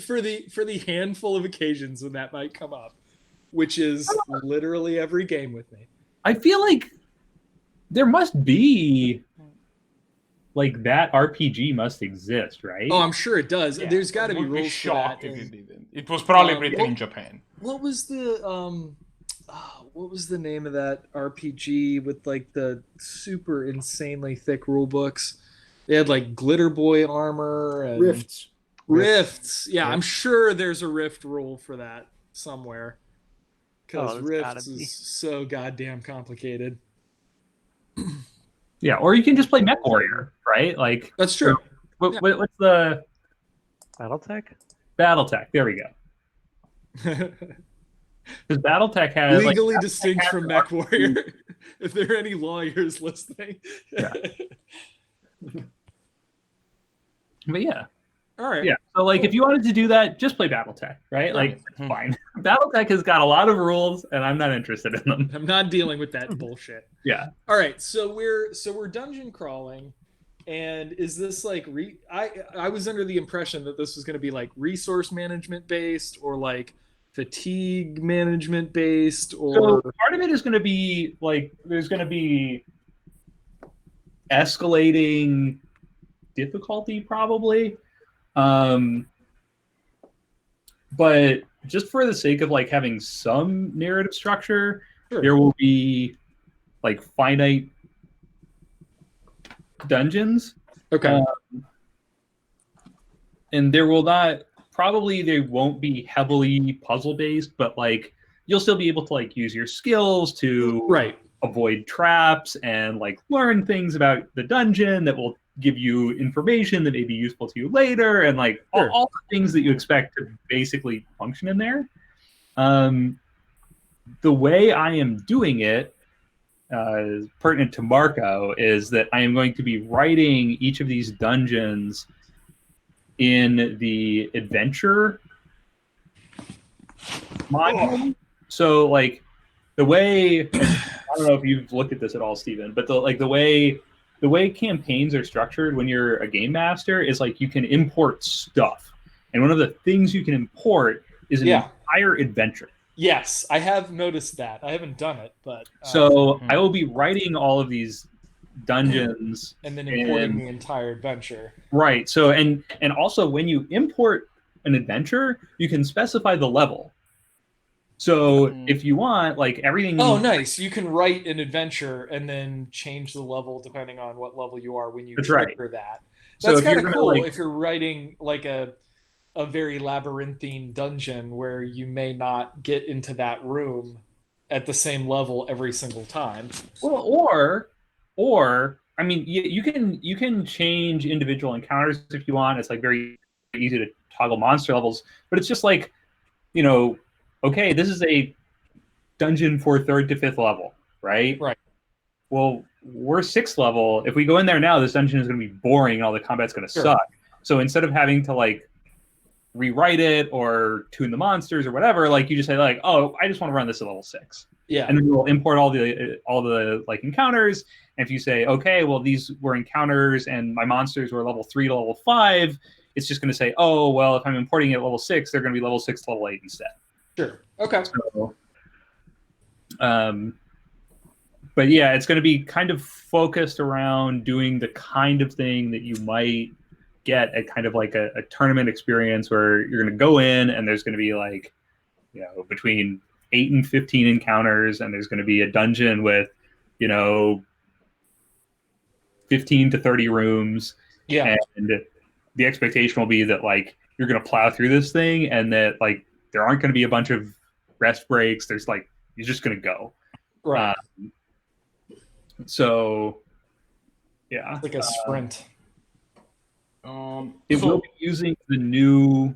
for the handful of occasions when that might come up, which is literally every game with me. I feel like there must be like that RPG must exist, right? Oh, I'm sure it does. Yeah, There's got to I be would be rules for shocked that. if it didn't. It was probably written well- in Japan. What was the what was the name of that RPG with like the super insanely thick rule books? They had like glitter boy armor and Rifts. Yeah, Rift. I'm sure there's a Rift rule for that somewhere. Because Oh, there's gotta Rifts be. is so goddamn complicated. Yeah, or you can just play Mech Warrior, right? Like That's true. what's the BattleTech? BattleTech? There we go. Because BattleTech has Legally like, distinct has from an Mech RPG. Warrior. If there are any lawyers listening. Yeah. But yeah. All right. Yeah. So like if you wanted to do that, just play BattleTech, right? Like it's fine. BattleTech has got a lot of rules and I'm not interested in them. I'm not dealing with that bullshit. Yeah. All right, so we're dungeon crawling, and is this like I was under the impression that this was going to be like resource management based or like fatigue management based or So part of it is going to be like there's going to be escalating difficulty probably. But just for the sake of like having some narrative structure, Sure. there will be like finite dungeons. Okay. And there will not probably they won't be heavily puzzle based, but like you'll still be able to like use your skills to Right. avoid traps and like learn things about the dungeon that will give you information that may be useful to you later and like Sure. all the things that you expect to basically function in there. The way I am doing it, pertinent to Marco, is that I am going to be writing each of these dungeons in the adventure module. So like the way I don't know if you've looked at this at all, Stephen, but the way campaigns are structured when you're a game master is like you can import stuff. And one of the things you can import is an entire adventure. Yes, I have noticed that. I haven't done it, but So I will be writing all of these dungeons and then importing the entire adventure. Right. So and also when you import an adventure, you can specify the level. So if you want, like everything. Oh, nice! You can write an adventure and then change the level depending on what level you are when you trigger that. That's kind of cool if you're writing like a very labyrinthine dungeon where you may not get into that room at the same level every single time. Well, or I mean, you can change individual encounters if you want. It's like very easy to toggle monster levels, but it's just like, you know. Okay, this is a dungeon for 3rd to 5th level, right? Right. Well, we're 6th level. If we go in there now, this dungeon is going to be boring and all the combat's going to suck. So instead of having to like rewrite it or tune the monsters or whatever, like you just say like, oh, I just want to run this at level 6. Yeah. And then we'll import all the like encounters. And if you say, okay, well these were encounters and my monsters were level 3 to level 5, it's just going to say, oh, well if I'm importing it at level 6, they're going to be level 6 to level 8 instead. Sure. Okay. So, but yeah, it's going to be kind of focused around doing the kind of thing that you might get at kind of like a tournament experience where you're going to go in and there's going to be like, you know, between 8 and 15 encounters, and there's going to be a dungeon with, you know, 15 to 30 rooms. Yeah. And the expectation will be that like you're going to plow through this thing and that like there aren't going to be a bunch of rest breaks. There's like, you're just going to go. Right. So, yeah. It's like a sprint. It will be using the new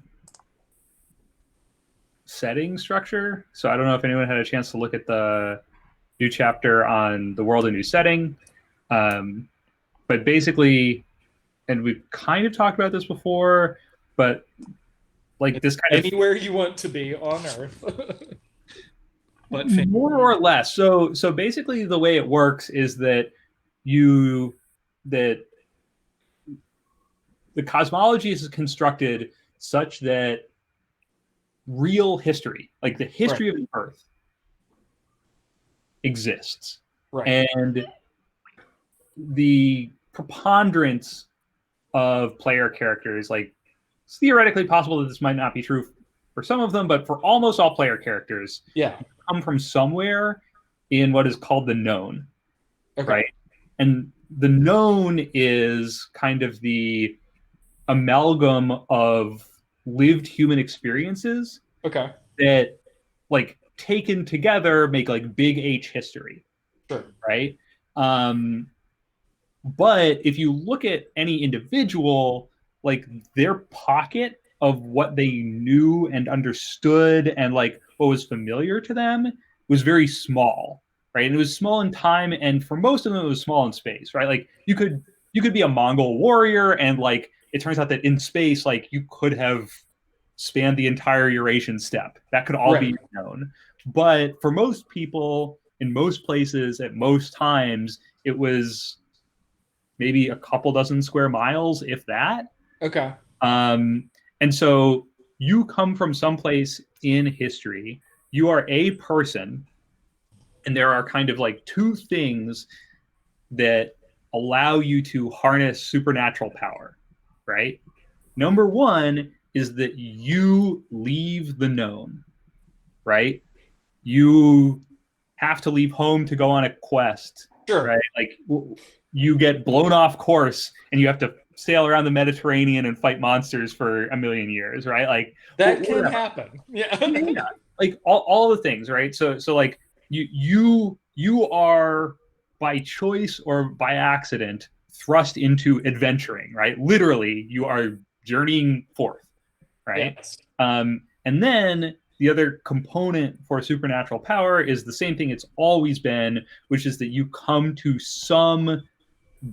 setting structure. So I don't know if anyone had a chance to look at the new chapter on the world and new setting. But basically, and we've kind of talked about this before, but like this kind of anywhere you want to be on Earth. But more or less. So basically the way it works is that the the cosmology is constructed such that real history, like the history of the Earth, exists. Right. And the preponderance of player characters, like it's theoretically possible that this might not be true for some of them, but for almost all player characters, come from somewhere in what is called the known. Okay. Right? And the known is kind of the amalgam of lived human experiences that, like, taken together make like big H history. Sure. Right? But if you look at any individual, like their pocket of what they knew and understood and like what was familiar to them was very small, right? And it was small in time, and for most of them it was small in space, right? Like you could be a Mongol warrior, and like it turns out that in space, like you could have spanned the entire Eurasian steppe. That could all be known. But for most people, in most places, at most times, it was maybe a couple dozen square miles, if that. Okay. And so you come from someplace in history. You are a person, and there are kind of like two things that allow you to harness supernatural power, right? Number one is that you leave the known, right? You have to leave home to go on a quest, right? Like you get blown off course and you have to sail around the Mediterranean and fight monsters for a million years, right? Like that can happen. Yeah. Like all the things, right? So like you are by choice or by accident thrust into adventuring, right? Literally, you are journeying forth, right? Yes. And then the other component for supernatural power is the same thing it's always been, which is that you come to some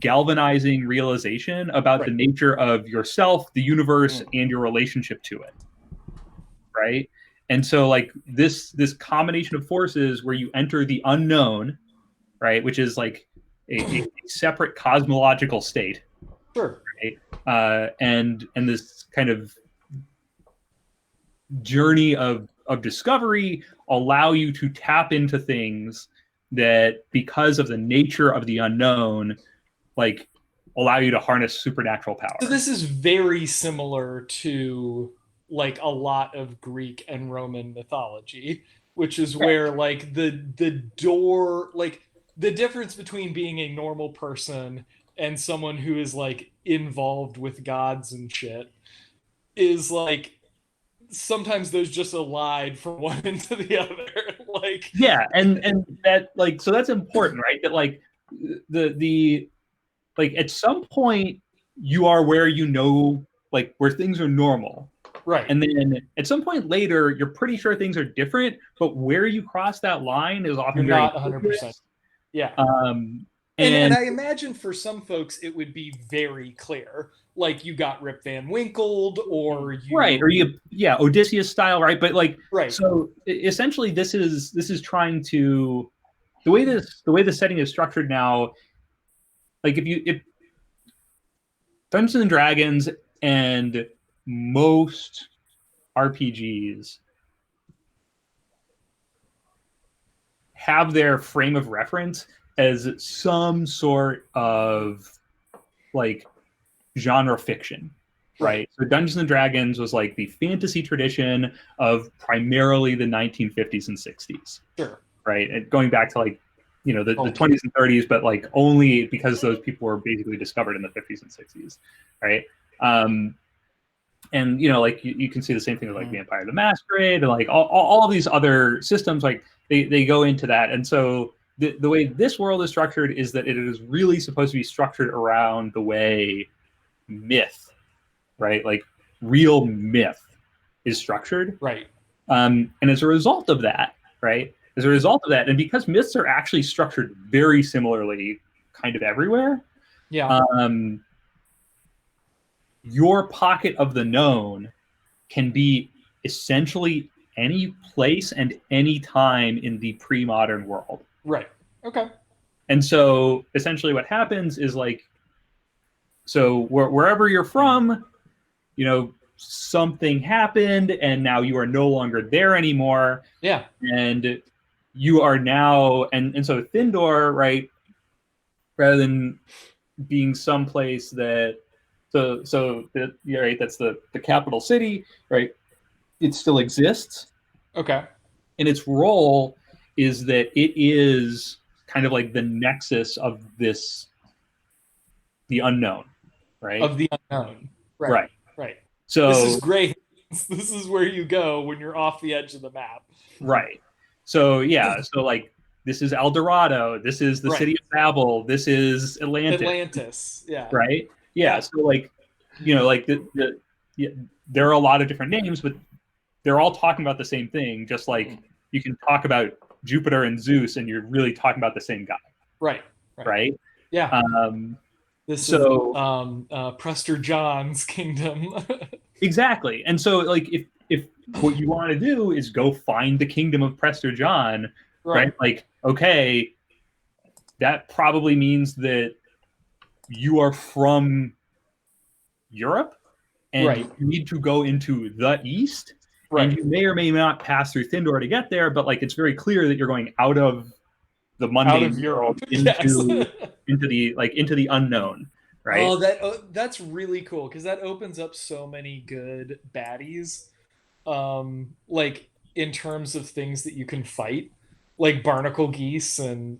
galvanizing realization about the nature of yourself, the universe, and your relationship to it, right? And so like this combination of forces where you enter the unknown, right, which is like a separate cosmological state, right? And this kind of journey of discovery allow you to tap into things that, because of the nature of the unknown, like allow you to harness supernatural power. So this is very similar to like a lot of Greek and Roman mythology, which is where like the door, like the difference between being a normal person and someone who is like involved with gods and shit is like sometimes those just elide from one into the other. Like and that, like, so that's important, right? That like the like at some point you are where you know, like where things are normal. Right. And then at some point later, you're pretty sure things are different, but where you cross that line is often you're not 100%. Yeah. And I imagine for some folks it would be very clear, like you got Rip Van Winkled, or Odysseus style, right? But like, so essentially, this is trying to, the way the setting is structured now, like if Dungeons and Dragons and most RPGs have their frame of reference as some sort of like genre fiction, right? So Dungeons and Dragons was like the fantasy tradition of primarily the 1950s and 60s, right? And going back to like, you know, the 20s and 30s, but like only because those people were basically discovered in the 50s and 60s, right? And you know, like you can see the same thing with like Vampire the Masquerade and like all of these other systems, like they go into that. And so the way this world is structured is that it is really supposed to be structured around the way myth, right? Like real myth is structured. Right. And as a result of that, right? As a result of that, and because myths are actually structured very similarly kind of everywhere, your pocket of the known can be essentially any place and any time in the pre-modern world. Right. Okay. And so essentially what happens is like So wherever you're from, you know, something happened and now you are no longer there anymore. Yeah. And you are now, and so Thindor, right, rather than being someplace that, right, that's the capital city, right, it still exists. Okay. And its role is that it is kind of like the nexus of the unknown, right? Of the unknown. Right. Right. So this is great. This is where you go when you're off the edge of the map. Right. So yeah, so like this is El Dorado, this is the city of Babel, this is Atlantis. Yeah. Right? Yeah. So like, you know, like there are a lot of different names, but they're all talking about the same thing. Just like you can talk about Jupiter and Zeus, and you're really talking about the same guy. Right? Yeah. This is Prester John's kingdom. Exactly. And so like if what you want to do is go find the kingdom of Prester John, right? Like, okay, that probably means that you are from Europe and you need to go into the East. And you may or may not pass through Thindor to get there, but like it's very clear that you're going out of the mundane world into the unknown. Right? Oh, that's really cool because that opens up so many good baddies. Like in terms of things that you can fight, like barnacle geese and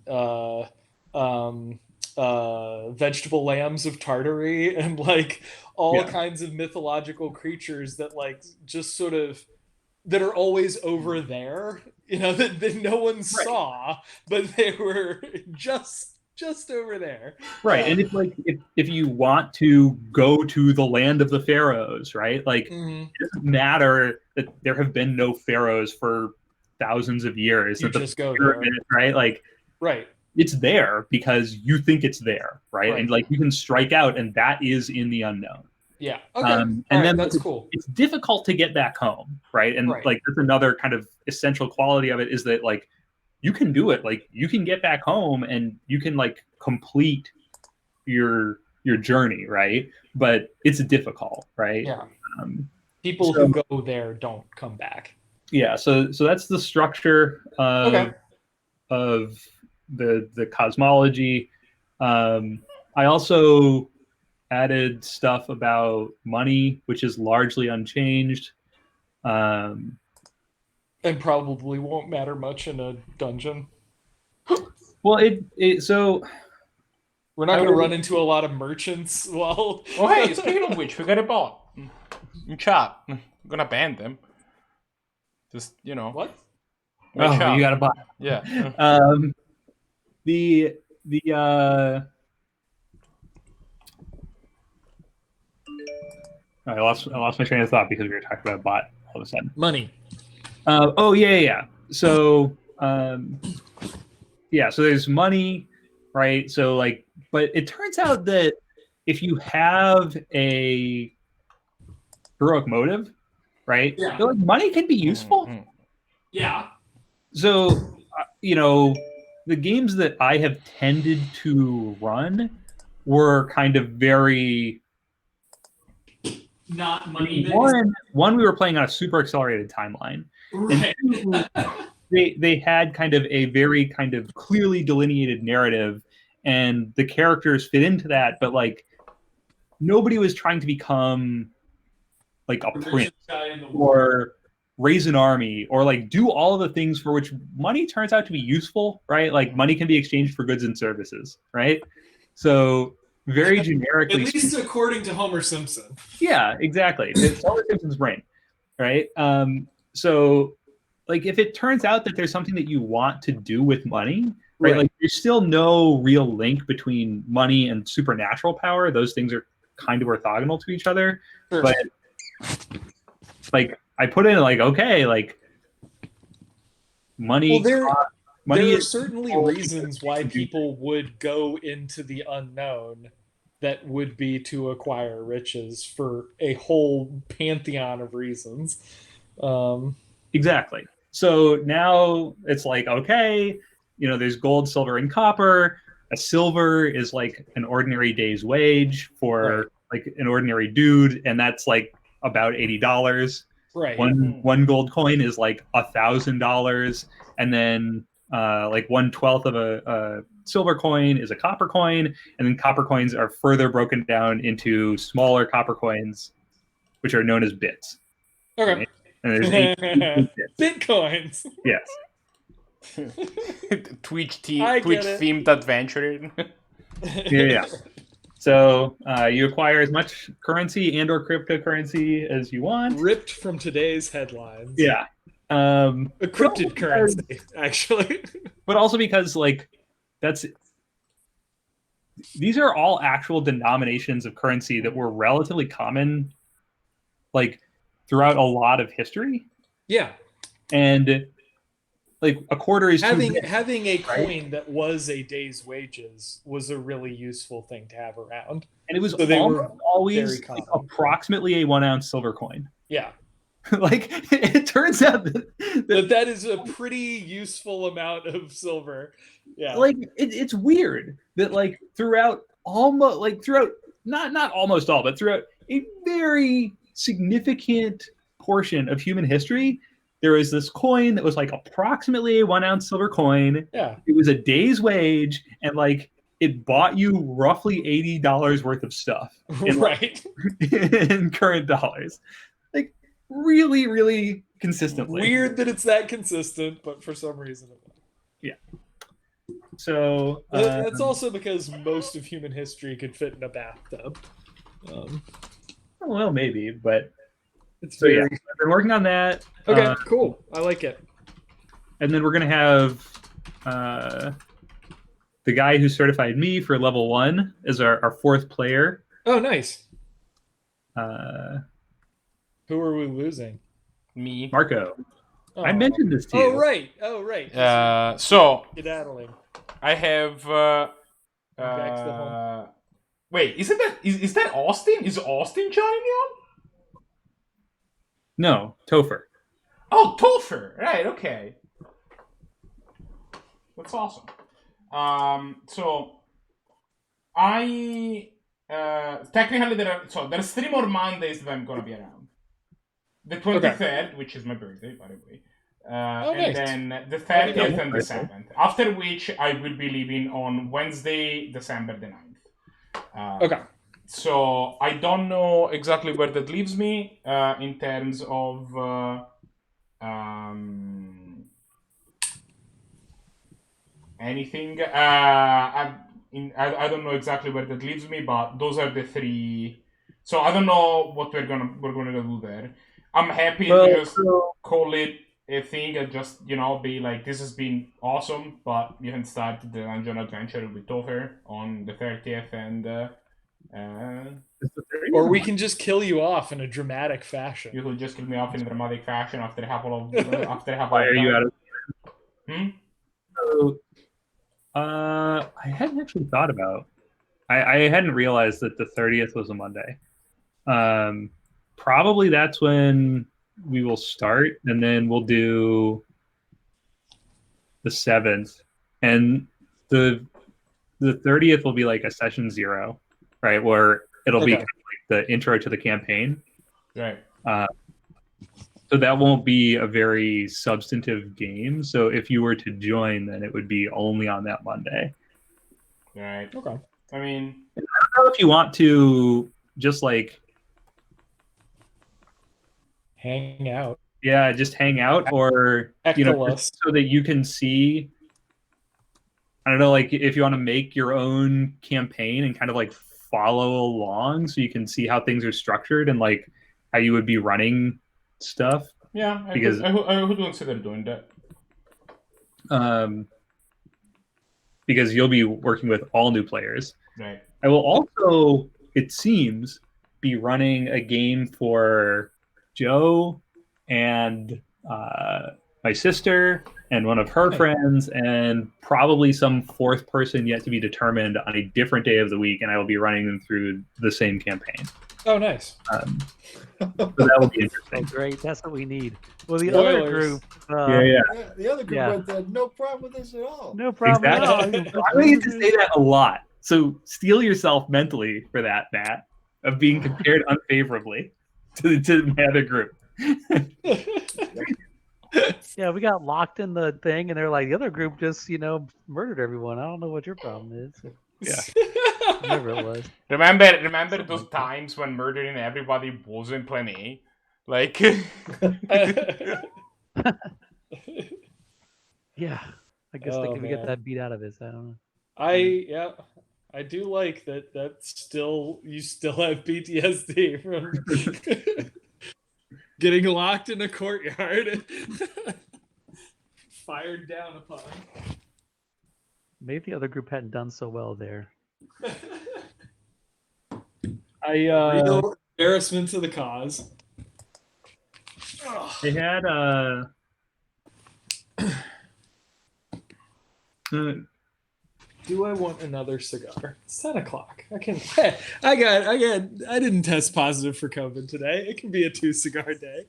vegetable lambs of Tartary, and like all kinds of mythological creatures that like just sort of that are always over there, you know, that no one saw, but they were just over there. Right. And it's like if you want to go to the land of the pharaohs, right? Like it doesn't matter that there have been no pharaohs for thousands of years. You that just go there. Right? Like it's there because you think it's there, right? And like you can strike out, and that is in the unknown. Yeah. Okay. And then that's cool. It's difficult to get back home, right? And like that's another kind of essential quality of it is that like you can do it. Like you can get back home and you can like complete your journey, right? But it's difficult, right? Yeah. People who go there don't come back. Yeah. So that's the structure of the cosmology. I also added stuff about money, which is largely unchanged. And probably won't matter much in a dungeon. Well, so we're not going to run into a lot of merchants while. Oh, hey! Speaking of which, we got a bot in chat. I'm gonna ban them. Just what? You got a bot. Yeah. I lost my train of thought because we were talking about a bot all of a sudden. Money. So so there's money, right? So like, but it turns out that if you have a heroic motive, right? Yeah. Like money can be useful. Mm-hmm. Yeah. So the games that I have tended to run were kind of very not money based. One we were playing on a super accelerated timeline. Right. And two, they had kind of a very kind of clearly delineated narrative, and the characters fit into that, but like nobody was trying to become like a prince or raise an army or like do all of the things for which money turns out to be useful, right? Like money can be exchanged for goods and services, right? So very generically, at least according to Homer Simpson. Yeah, exactly. It's Homer Simpson's brain, right? So like if it turns out that there's something that you want to do with money, right? Like there's still no real link between money and supernatural power. Those things are kind of orthogonal to each other. Sure. But like I put in like, okay, like money. Well, there are certainly reasons why people would go into the unknown that would be to acquire riches for a whole pantheon of reasons. Exactly. So now it's like, okay, there's gold, silver, and copper. a silver is like an ordinary day's wage for like an ordinary dude, and that's like about $80. Right. One gold coin is like $1,000, and then like 1/12 of a silver coin is a copper coin, and then copper coins are further broken down into smaller copper coins, which are known as bits. Okay. Right? And there's 8 bits. Bitcoins. Yes. Twitch I get it. themed adventure. Yeah. So you acquire as much currency and/or cryptocurrency as you want. Ripped from today's headlines. Yeah. A cryptid currency, actually. But also because like these are all actual denominations of currency that were relatively common like throughout a lot of history. Yeah. And like a quarter is having a coin that was a day's wages was a really useful thing to have around. And it was so always like approximately a 1 ounce silver coin. Yeah. Like it turns out that is a pretty useful amount of silver. Yeah. Like it's weird that like throughout not almost all, but throughout a very significant portion of human history, there was this coin that was like approximately a 1 ounce silver coin. Yeah. It was a day's wage, and like it bought you roughly $80 worth of stuff. In current dollars. Like really, really consistently. Weird that it's that consistent, but for some reason it was. Yeah. So that's also because most of human history could fit in a bathtub. Well, maybe, but it's so yeah, I've been working on that. Okay, cool. I like it. And then we're gonna have the guy who certified me for level 1 as our 4th player. Oh, nice. Who are we losing? Me, Marco. Oh. I mentioned this to you. Oh, right. So skedaddling. I have. Wait, is that Austin? Is Austin joining me on? No, Topher. Oh, Topher. Right. Okay. That's awesome. So I technically there's 3 more Mondays that I'm gonna be around. The 23rd, which is my birthday, by the way. Nice. And then the 30th and the 7th. After which I will be leaving on Wednesday, December the 9th. So I don't know exactly where that leaves me in terms of anything. I don't know exactly where that leaves me, but those are the 3. So I don't know what we're gonna do there. I'm happy to just call it a thing and just, be like, this has been awesome, but you can start the dungeon adventure with Topher on the 30th and or we can just kill you off in a dramatic fashion. You will just kill me off in a dramatic fashion after a couple of Why are you out of So, I hadn't actually thought about. I hadn't realized that the 30th was a Monday. Probably that's when we will start, and then we'll do the 7th, and the 30th will be like a session 0, right? Where it'll be kind of like the intro to the campaign. Right. So that won't be a very substantive game. So if you were to join, then it would be only on that Monday. Right. Okay. I mean, I don't know if you want to just like hang out. Yeah, just hang out, or so that you can see. I don't know, like if you want to make your own campaign and kind of like follow along, so you can see how things are structured and like how you would be running stuff. Yeah, I would consider doing that. Because you'll be working with all new players. Right. I will also, it seems, be running a game for Joe and my sister and one of her friends, and probably some 4th person yet to be determined on a different day of the week, and I will be running them through the same campaign. Oh, nice. So that will be Oh, interesting. great. That's what we need. Well, the Spoilers. other group. Yeah. Yeah, the other group had no problem with this at all. No problem at all. Exactly. I need to say that a lot. So steel yourself mentally for that, Matt, of being compared unfavorably to the other group. Yeah, we got locked in the thing, and they're like, the other group just, murdered everyone. I don't know what your problem is. Yeah. Whatever it was. Remember those times when murdering everybody wasn't plan A? Like, Yeah, I guess they could get that beat out of us. I don't know. I do like that. You still have PTSD from getting locked in a courtyard, fired down upon. Maybe the other group hadn't done so well there. Real embarrassment to the cause. They had Do I want another cigar? It's 10 o'clock. I didn't test positive for COVID today. It can be a 2-cigar day.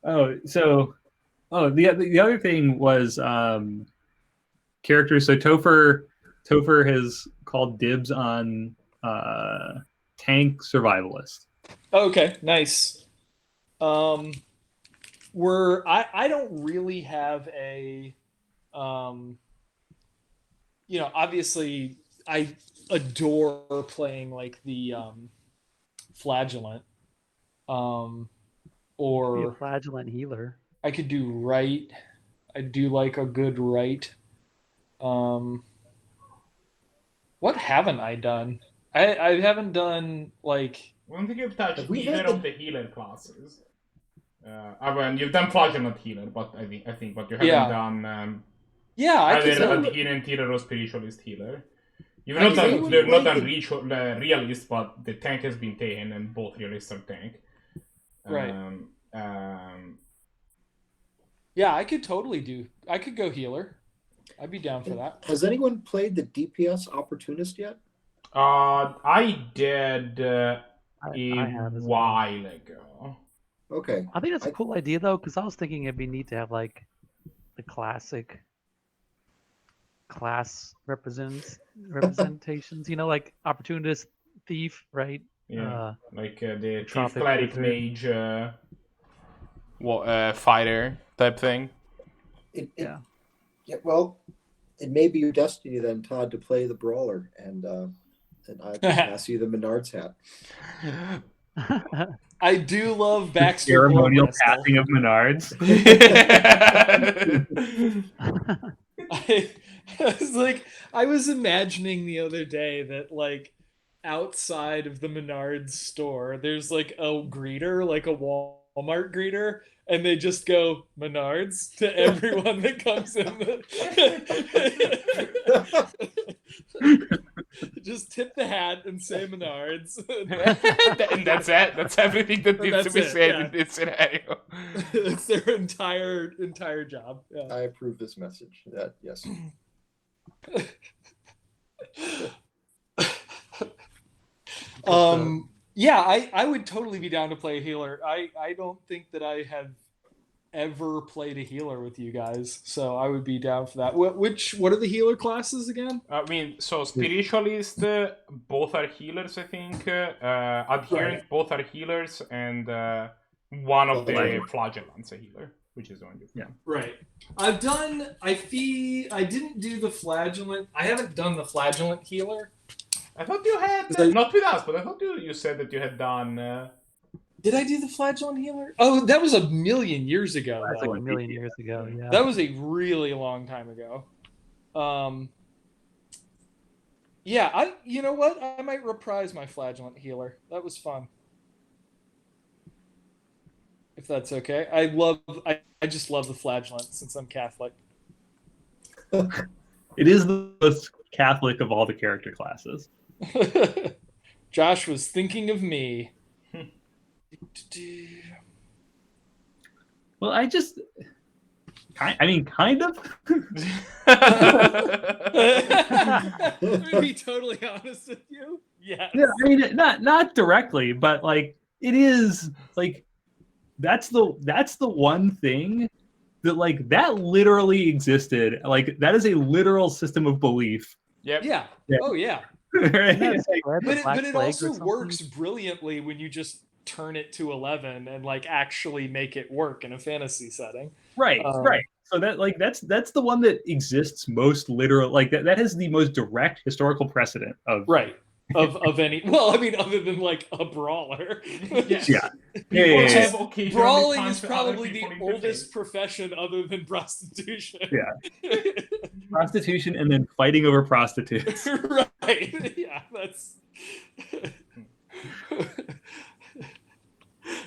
The other thing was characters. So Topher has called dibs on tank survivalist. Okay, nice. I don't really have a obviously I adore playing like the flagellant or Be a flagellant healer. I could do right. I do like a good right. What haven't I done? I haven't done like. I don't think you've touched We either had of the healer classes. You've done flagellant healer, but I think, but you haven't done. I either could adherent healer or spiritualist healer. You've not done realist, but the tank has been taken, and both realist are tank. Right. Yeah, I could totally do. I could go healer. I'd be down for that. Has anyone played the DPS opportunist yet? I did a have as while ago. Okay. I think that's a cool idea though, because I was thinking it'd be neat to have like the classic class representations. Like opportunist, thief, right? Yeah, like the thief, Tropic cleric, wizard. mage, fighter type thing. Yeah, well, it may be your destiny then, Todd, to play the brawler, and I can pass you the Menards hat. I do love Baxter. Ceremonial passing of Menards. I was imagining the other day that like outside of the Menards store, there's like a greeter, like a Walmart greeter, and they just go Menards to everyone that comes in. Just tip the hat and say Menards. And that's it. That's everything that needs to be said in this scenario. That's their entire job. Yeah. I approve this message. Yes. I would totally be down to play a healer. I don't think that I have ever played a healer with you guys, so I would be down for that. What are the healer classes again? I mean, so spiritualist, both are healers, I think. Adherent, both are healers, and one of the flagellants a healer, which is the one. Yeah. Right. I didn't do the flagellant. I haven't done the flagellant healer. I thought you had not with us, but I thought you said that you had done. Did I do the flagellant healer? Oh, that was a million years ago. That's like a million years ago. Yeah. That was a really long time ago. You know what? I might reprise my flagellant healer. That was fun. If that's okay. I just love the flagellant since I'm Catholic. It is the most Catholic of all the character classes. Josh was thinking of me. Well, Kind of. Let me be totally honest with you. Yes. Yeah, I mean, not directly, but like it is like that's the one thing that like that literally existed. Like that is a literal system of belief. Yep. Yeah. Yeah. Oh yeah. Right? That's Like, right, the But Black it Plague or also something. works brilliantly when you just turn it to 11 and like actually make it work in a fantasy setting. right. So that's the one that exists most literal. Like that has the most direct historical precedent of Right. Of any, well, I mean, other than like a brawler. Yes. Yeah. People Yeah. have occasionally Brawling is punched other probably the people in the oldest face. profession other than prostitution. Yeah. Prostitution and then fighting over prostitutes. Right. Yeah, that's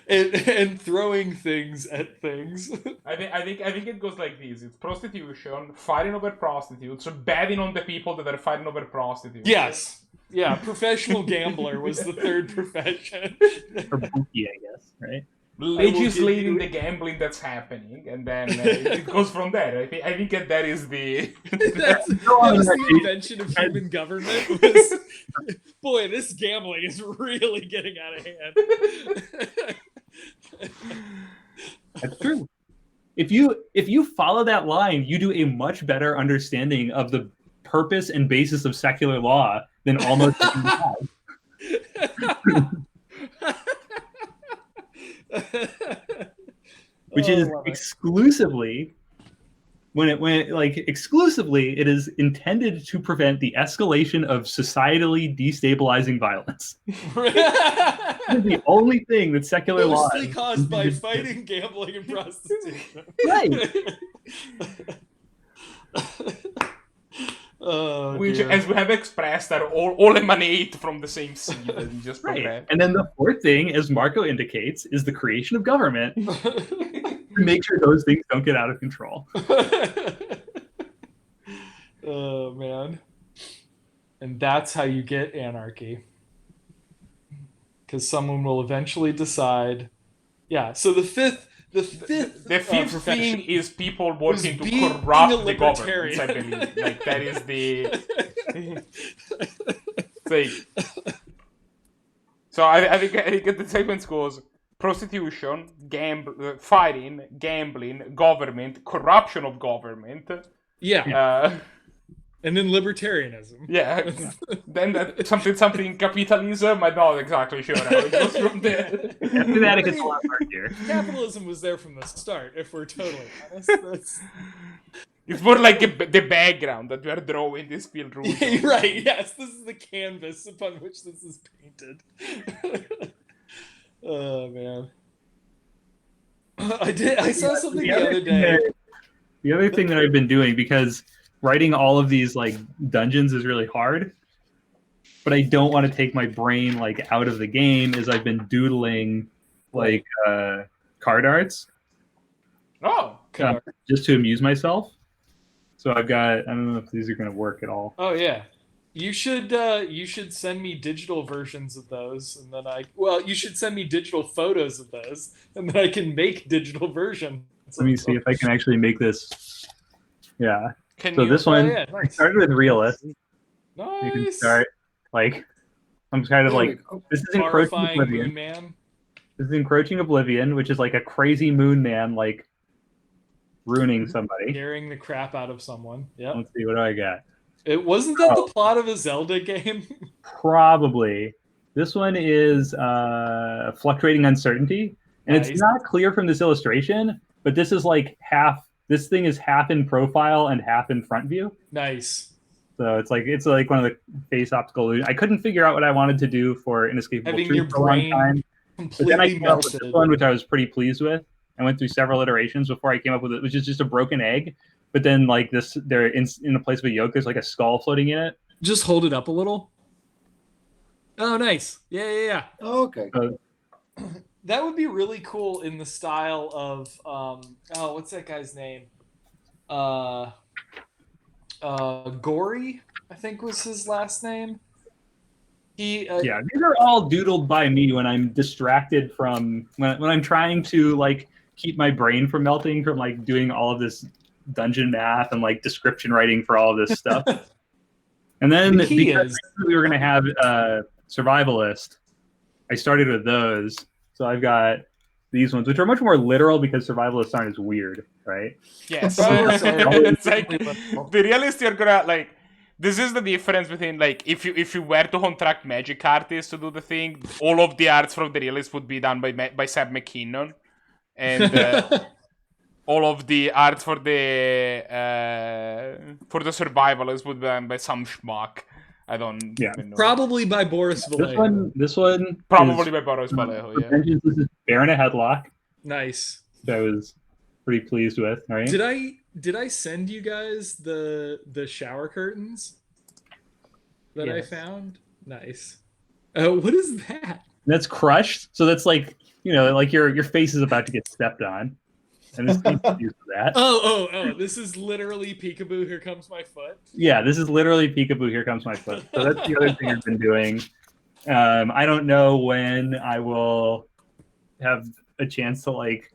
and throwing things at things. I think it goes like this. It's prostitution, fighting over prostitutes, betting on the people that are fighting over prostitutes. Yes. Yeah, professional gambler was the third profession. Or bookie, I guess, right? Legislating the gambling that's happening, and then it goes from there. I think that is the... That's the invention of human government. Was, boy, this gambling is really getting out of hand. That's true. If you follow that line, you do a much better understanding of the purpose and basis of secular law than almost anyone has. Which is exclusively exclusively it is intended to prevent the escalation of societally destabilizing violence. That is the only thing that secular law mostly caused by fighting, gambling, and prostitution. Right. Which, as we have expressed, are all emanate from the same seed and just right. And then the fourth thing, as Marco indicates, is the creation of government to make sure those things don't get out of control. Oh man. And that's how you get anarchy. Because someone will eventually decide. Yeah, so the fifth thing is people working to being corrupt a the government, I libertarian. believe. Like, that is the thing. So I think the sequence goes prostitution, fighting, gambling, government, corruption of government. Yeah. And then libertarianism. Yeah. Then something capitalism. I'm not exactly sure how it goes from there. After that, it gets a lot harder. Capitalism was there from the start, if we're totally honest. It's more like the background that we are drawing this field rules. Yeah, right, yes. This is the canvas upon which this is painted. Oh, man. I saw something the other day. The other thing that I've been doing, because writing all of these like dungeons is really hard, but I don't want to take my brain like out of the game, is I've been doodling like card arts. Oh, just to amuse myself. So I've got, I don't know if these are going to work at all. Oh yeah, you should send me digital versions of those, and then you should send me digital photos of those, and then I can make digital versions. Let me see if I can actually make this. Yeah. This one, nice. I started with realist. Nice. You can start like, I'm kind of like, this is encroaching oblivion. Man. This is encroaching oblivion, which is like a crazy moon man, like ruining somebody, scaring the crap out of someone. Yeah. Let's see, what do I got? It wasn't that the plot of a Zelda game? Probably. This one is fluctuating uncertainty, and nice. It's not clear from this illustration, but this is like half. This thing is half in profile and half in front view. Nice. So it's like one of the face optical illusions. I couldn't figure out what I wanted to do for Inescapable Having Truth your for a long time. But then I came up with this one, which I was pretty pleased with. I went through several iterations before I came up with it, which is just a broken egg. But then like this, they're in the place of a yolk, there's like a skull floating in it. Just hold it up a little. Oh, nice. Yeah. Oh, okay. That would be really cool in the style of what's that guy's name? Gory, I think was his last name. These are all doodled by me when I'm distracted from when I'm trying to like keep my brain from melting from like doing all of this dungeon math and like description writing for all of this stuff. And then The key because is we were going to have survivalist, I started with those. So I've got these ones, which are much more literal because survivalists aren't as weird, right? Yes. Oh, sorry. It's like the realist you're gonna like. This is the difference between like if you were to contract magic artists to do the thing, all of the arts from the realist would be done by Seb McKinnon, and all of the arts for the survivalists would be done by some schmuck. I don't even know. Probably by Boris Vallejo. This one Probably by Boris Vallejo. Yeah. This is Baron a Headlock. Nice. That I was pretty pleased with. Right? Did I send you guys the shower curtains that I found? Nice. What is that? That's crushed. So that's like, you know, like your face is about to get stepped on. And this thing's used for that. Oh, this is literally peekaboo, here comes my foot. Yeah, this is literally peekaboo, here comes my foot. So that's the other thing I've been doing. I don't know when I will have a chance to like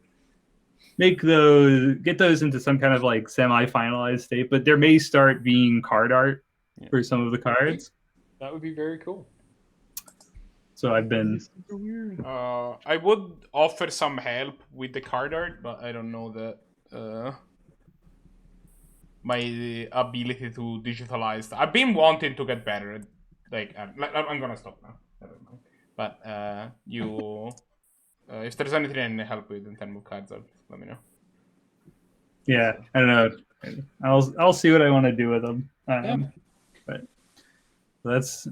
get those into some kind of like semi-finalized state, but there may start being card art for some of the cards. That would be very cool. So I've been I would offer some help with the card art, but I don't know that my ability to digitalize that. I've been wanting to get better at, like I'm gonna stop now. Never mind. But you if there's anything I need help with in terms of cards, let me know. Yeah, I don't know. I'll see what I want to do with them. But that's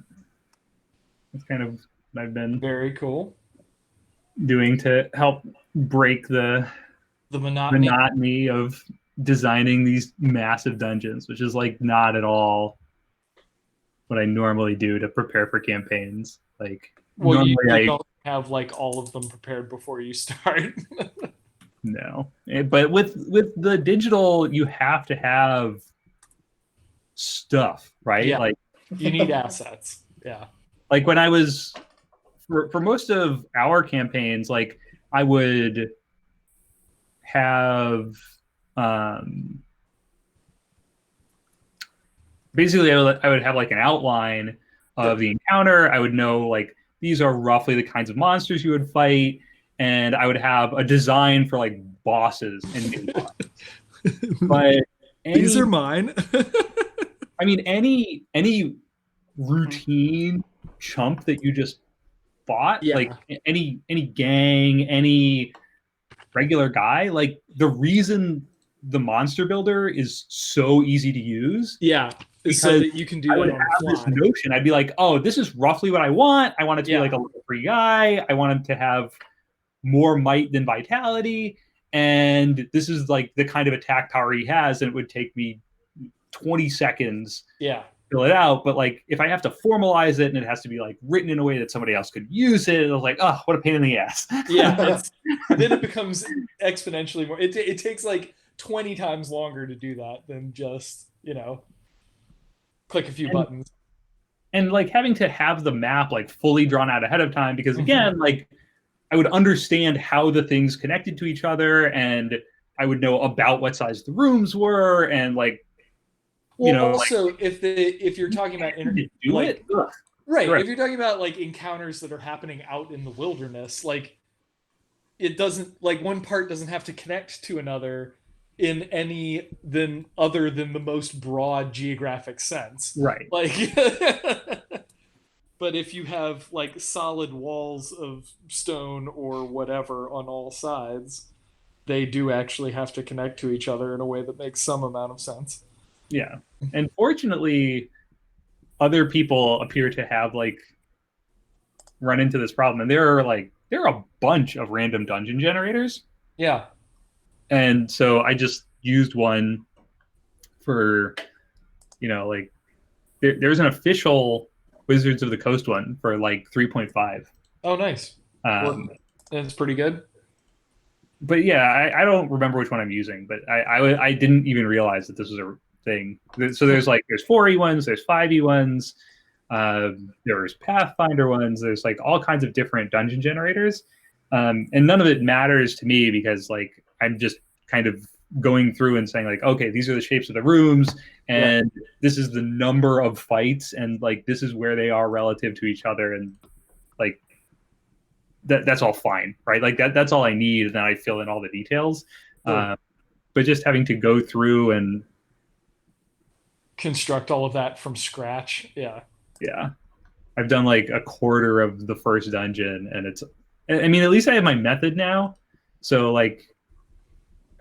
kind of what I've been Very cool. doing to help break the monotony of designing these massive dungeons, which is like not at all what I normally do to prepare for campaigns. Like, well, you normally don't have like all of them prepared before you start. No, but with the digital, you have to have stuff, right? Yeah. Like You need assets. Yeah. Like when I was for most of our campaigns, like I would have basically I would have like an outline of the encounter. I would know like these are roughly the kinds of monsters you would fight, and I would have a design for like bosses and mini bosses. But these are mine. I mean, any routine chump that you just bought, like any gang, any regular guy, like the reason the monster builder is so easy to use, so that you can do I that would on have the this fly. notion. I'd be like, oh, this is roughly what I want. I want it to be like a level 3 guy. I want him to have more might than vitality, and this is like the kind of attack power he has, and it would take me 20 seconds to fill it out. But like if I have to formalize it and it has to be like written in a way that somebody else could use it, I was like, oh, what a pain in the ass. Then it becomes exponentially more. It takes like 20 times longer to do that than just, click a few buttons. And like having to have the map like fully drawn out ahead of time, because again, like I would understand how the things connected to each other, and I would know about what size the rooms were, and like, also like, if you're talking about if you're talking about like encounters that are happening out in the wilderness, like it doesn't, like one part doesn't have to connect to another in any other than the most broad geographic sense, right? Like but if you have like solid walls of stone or whatever on all sides, they do actually have to connect to each other in a way that makes some amount of sense. Yeah. And fortunately, other people appear to have like run into this problem. And there are a bunch of random dungeon generators. Yeah. And so I just used one for, like there's an official Wizards of the Coast one for like 3.5. Oh, nice. It's pretty good. But yeah, I don't remember which one I'm using, but I didn't even realize that this was a thing. So there's 4E ones, there's 5E ones, there's Pathfinder ones, there's like all kinds of different dungeon generators. And none of it matters to me because like I'm just kind of going through and saying like, okay, these are the shapes of the rooms, and this is the number of fights, and like this is where they are relative to each other, and like that's all fine, right? Like that's all I need, and then I fill in all the details. But just having to go through and construct all of that from scratch. Yeah. I've done like a quarter of the first dungeon, and I mean, at least I have my method now. So like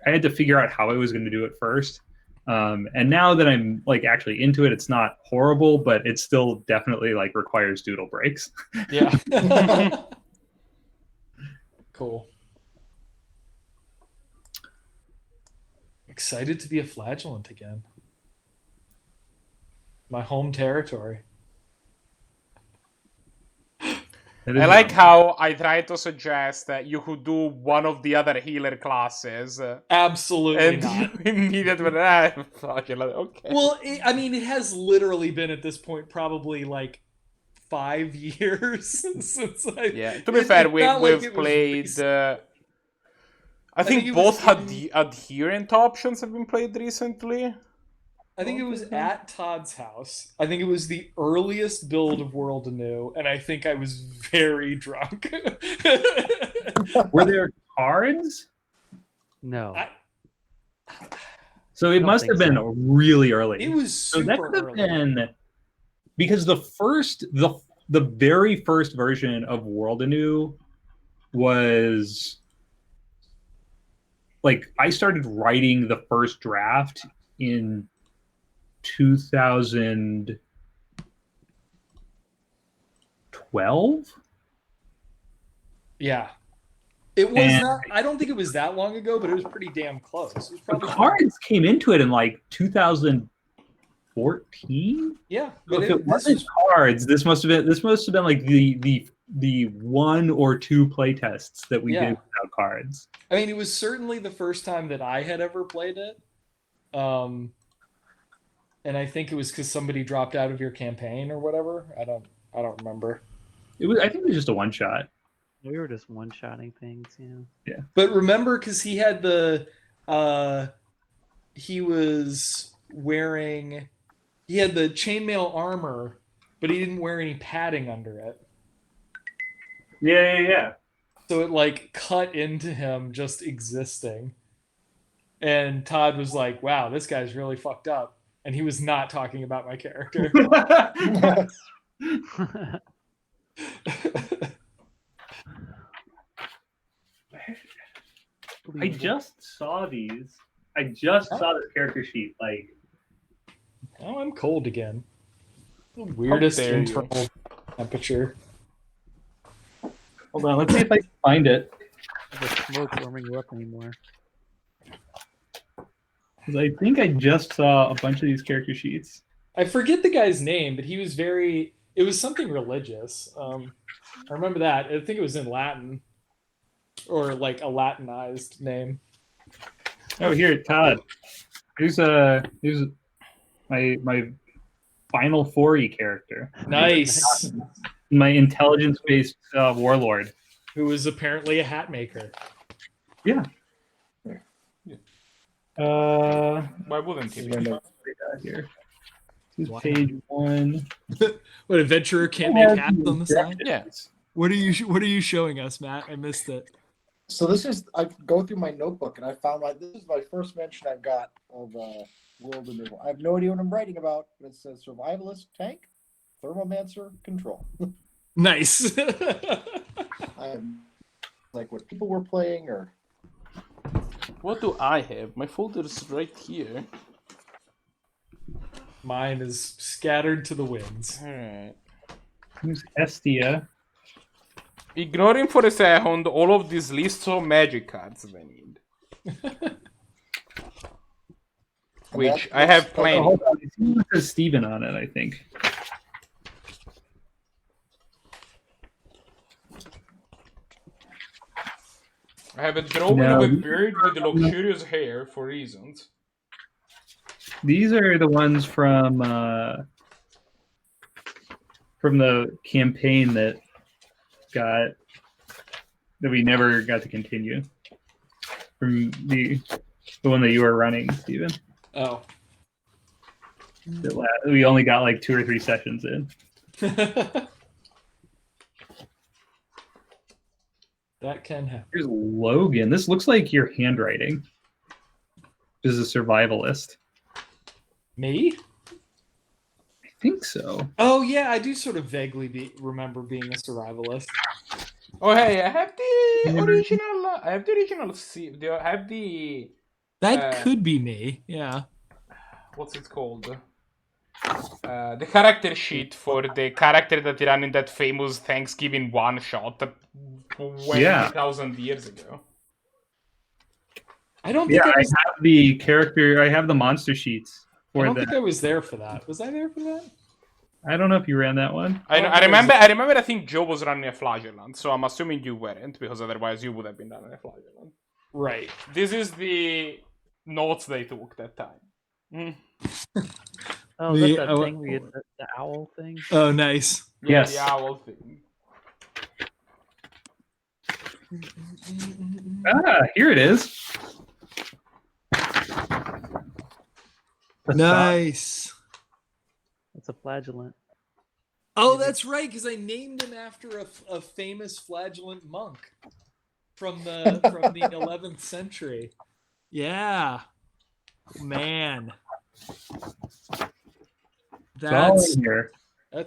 I had to figure out how I was going to do it first. And now that I'm like actually into it, it's not horrible, but it still definitely like requires doodle breaks. Yeah. Cool. Excited to be a flagellant again. My home territory. I like how I tried to suggest that you could do one of the other healer classes. Absolutely and not. You immediately okay. Well, I mean, it has literally been at this point probably like 5 years since I. Yeah. To be fair, we've played. I think both adherent options have been played recently. I think it was at Todd's house. I think it was the earliest build of World Anew, and I think I was very drunk. Were there cards? No. So it must have been really early. It was super that could have early. been because the very first version of World Anew was like I started writing the first draft in 2012. Yeah. It was not. I don't think it was that long ago, but it was pretty damn close. It was probably the cards came into it in like 2014. Yeah, but if it wasn't cards, this must have been like the 1 or 2 play tests that we did without cards. I mean, it was certainly the first time that I had ever played it. And I think it was because somebody dropped out of your campaign or whatever. I don't remember. I think it was just a one shot. We were just one-shotting things, Yeah. But remember, because he had he was wearing, he had the chainmail armor, but he didn't wear any padding under it. Yeah. So it like cut into him just existing. And Todd was like, wow, this guy's really fucked up. And he was not talking about my character. I just saw these. I just saw this character sheet. Like, oh, I'm cold again. The weirdest internal temperature. Hold on, let's see if I can find it. The smoke warming you up anymore. Because I think I just saw a bunch of these character sheets. I forget the guy's name, but he was very. It was something religious. I remember that. I think it was in Latin, or like a Latinized name. Oh, here, Todd. Here's my final 4E character. Nice. My intelligence-based warlord, who was apparently a hat maker. Yeah. Why wouldn't he be? Here. This is page 1. What, adventurer can't make hats on the side? Yeah. What are you showing us, Matt? I missed it. So this is, I go through my notebook and I found this is my first mention I've got of World Anew. I have no idea what I'm writing about, but it says survivalist tank, thermomancer control. Nice. I'm like what people were playing or. What do I have? My folder's right here. Mine is scattered to the winds. Alright. Who's Estia? Ignoring for a second all of these lists of magic cards I need. Which I have plenty. Hold on. It says Steven on it, I think. I have a drawing of a bird with luxurious hair for reasons. These are the ones from the campaign that got that we never got to continue from the one that you were running, Steven. Oh. We only got like 2 or 3 sessions in. That can happen. Here's Logan. This looks like your handwriting. This is a survivalist. Me? I think so. Oh yeah, I do sort of vaguely remember being a survivalist. Oh hey, I have the original. I have the original. I have the. That could be me. Yeah. What's it called? The character sheet for the character that ran in that famous Thanksgiving one shot 20,000 years ago. I don't think I have the character. I have the monster sheets for I don't that. think I was there for that. Was I there for that? I don't know if you ran that one. I remember. I remember. I think Joe was running a flagellant, so I'm assuming you weren't, because otherwise you would have been running a flagellant. Right. This is the notes they took that time. Oh, is that thing we had, the owl thing? Oh, nice. Yeah, Yes. the owl thing. Here it is. Nice. It's a flagellant. Oh, that's right, because I named him after a famous flagellant monk from the 11th century. Yeah. Man. That's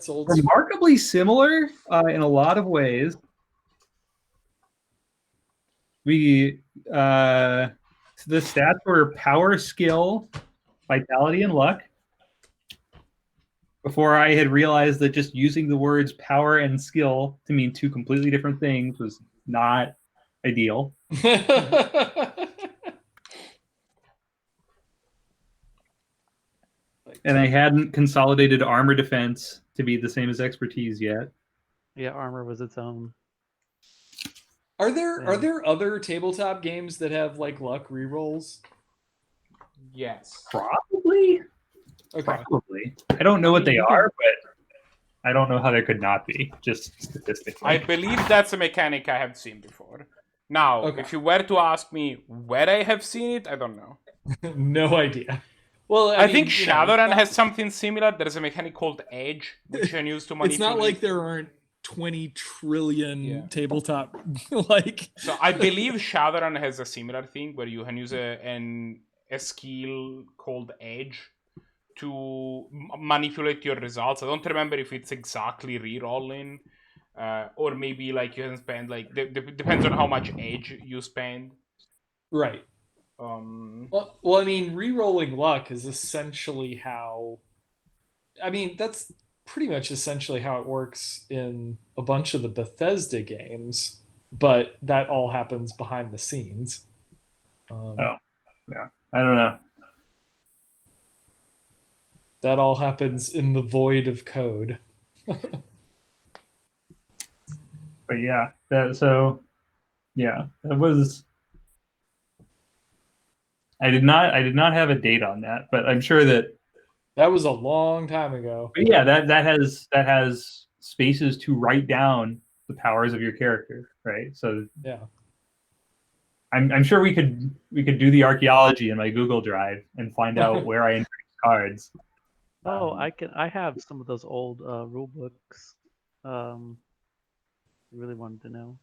old. Remarkably similar in a lot of ways. The stats were power, skill, vitality, and luck. Before I had realized that just using the words power and skill to mean 2 completely different things was not ideal. And I hadn't consolidated armor defense to be the same as expertise yet. Yeah, armor was its own. Are there other tabletop games that have like luck rerolls? Yes. Probably. Okay. Probably. I don't know what they are, but I don't know how there could not be, just statistically. I believe that's a mechanic I have seen before. Now, if you were to ask me where I have seen it, I don't know. No idea. Well, I think Shadowrun has something similar. There's a mechanic called Edge, which you can use to manipulate. It's not like there aren't 20 trillion tabletop like. So I believe Shadowrun has a similar thing where you can use a skill called Edge to manipulate your results. I don't remember if it's exactly re-rolling, or maybe like you can spend like depends on how much Edge you spend. Right. Well, I mean, re-rolling luck is essentially how. I mean, that's pretty much essentially how it works in a bunch of the Bethesda games, but that all happens behind the scenes. Yeah, I don't know. That all happens in the void of code. But yeah, that was. I did not have a date on that, but I'm sure that was a long time ago. But yeah, that has spaces to write down the powers of your character, right? So yeah, I'm sure we could do the archaeology in my Google Drive and find out where I increase cards. Oh, I have some of those old rule books. You really wanted to know?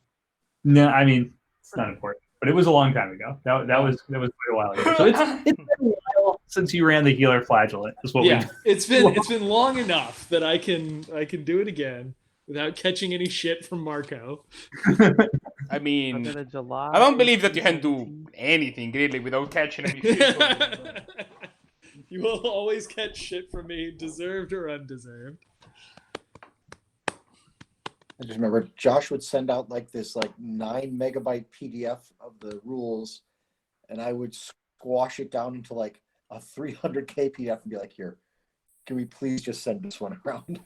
No, I mean it's not important. But it was a long time ago. That was quite a while ago. So it's been a while since you ran the healer flagellant. Is what it's been long enough that I can do it again without catching any shit from Marco. I mean, I don't believe that you can do anything really without catching any shit from me. You will always catch shit from me, deserved or undeserved. I just remember Josh would send out like this 9 megabyte PDF of the rules, and I would squash it down into like a 300K PDF and be like, "Here, can we please just send this one around?"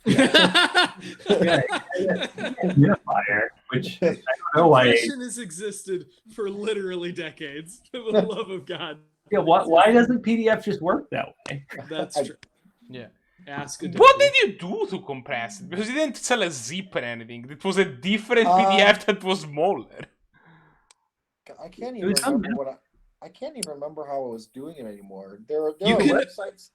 Unifier, which I don't know why. Passion has existed for literally decades. For the love of God. Yeah, why doesn't PDF just work that way? That's true. Yeah. What did you do to compress it? Because you didn't sell a zip or anything. It was a different PDF that was smaller. I can't even remember I can't even remember how I was doing it anymore. There are websites.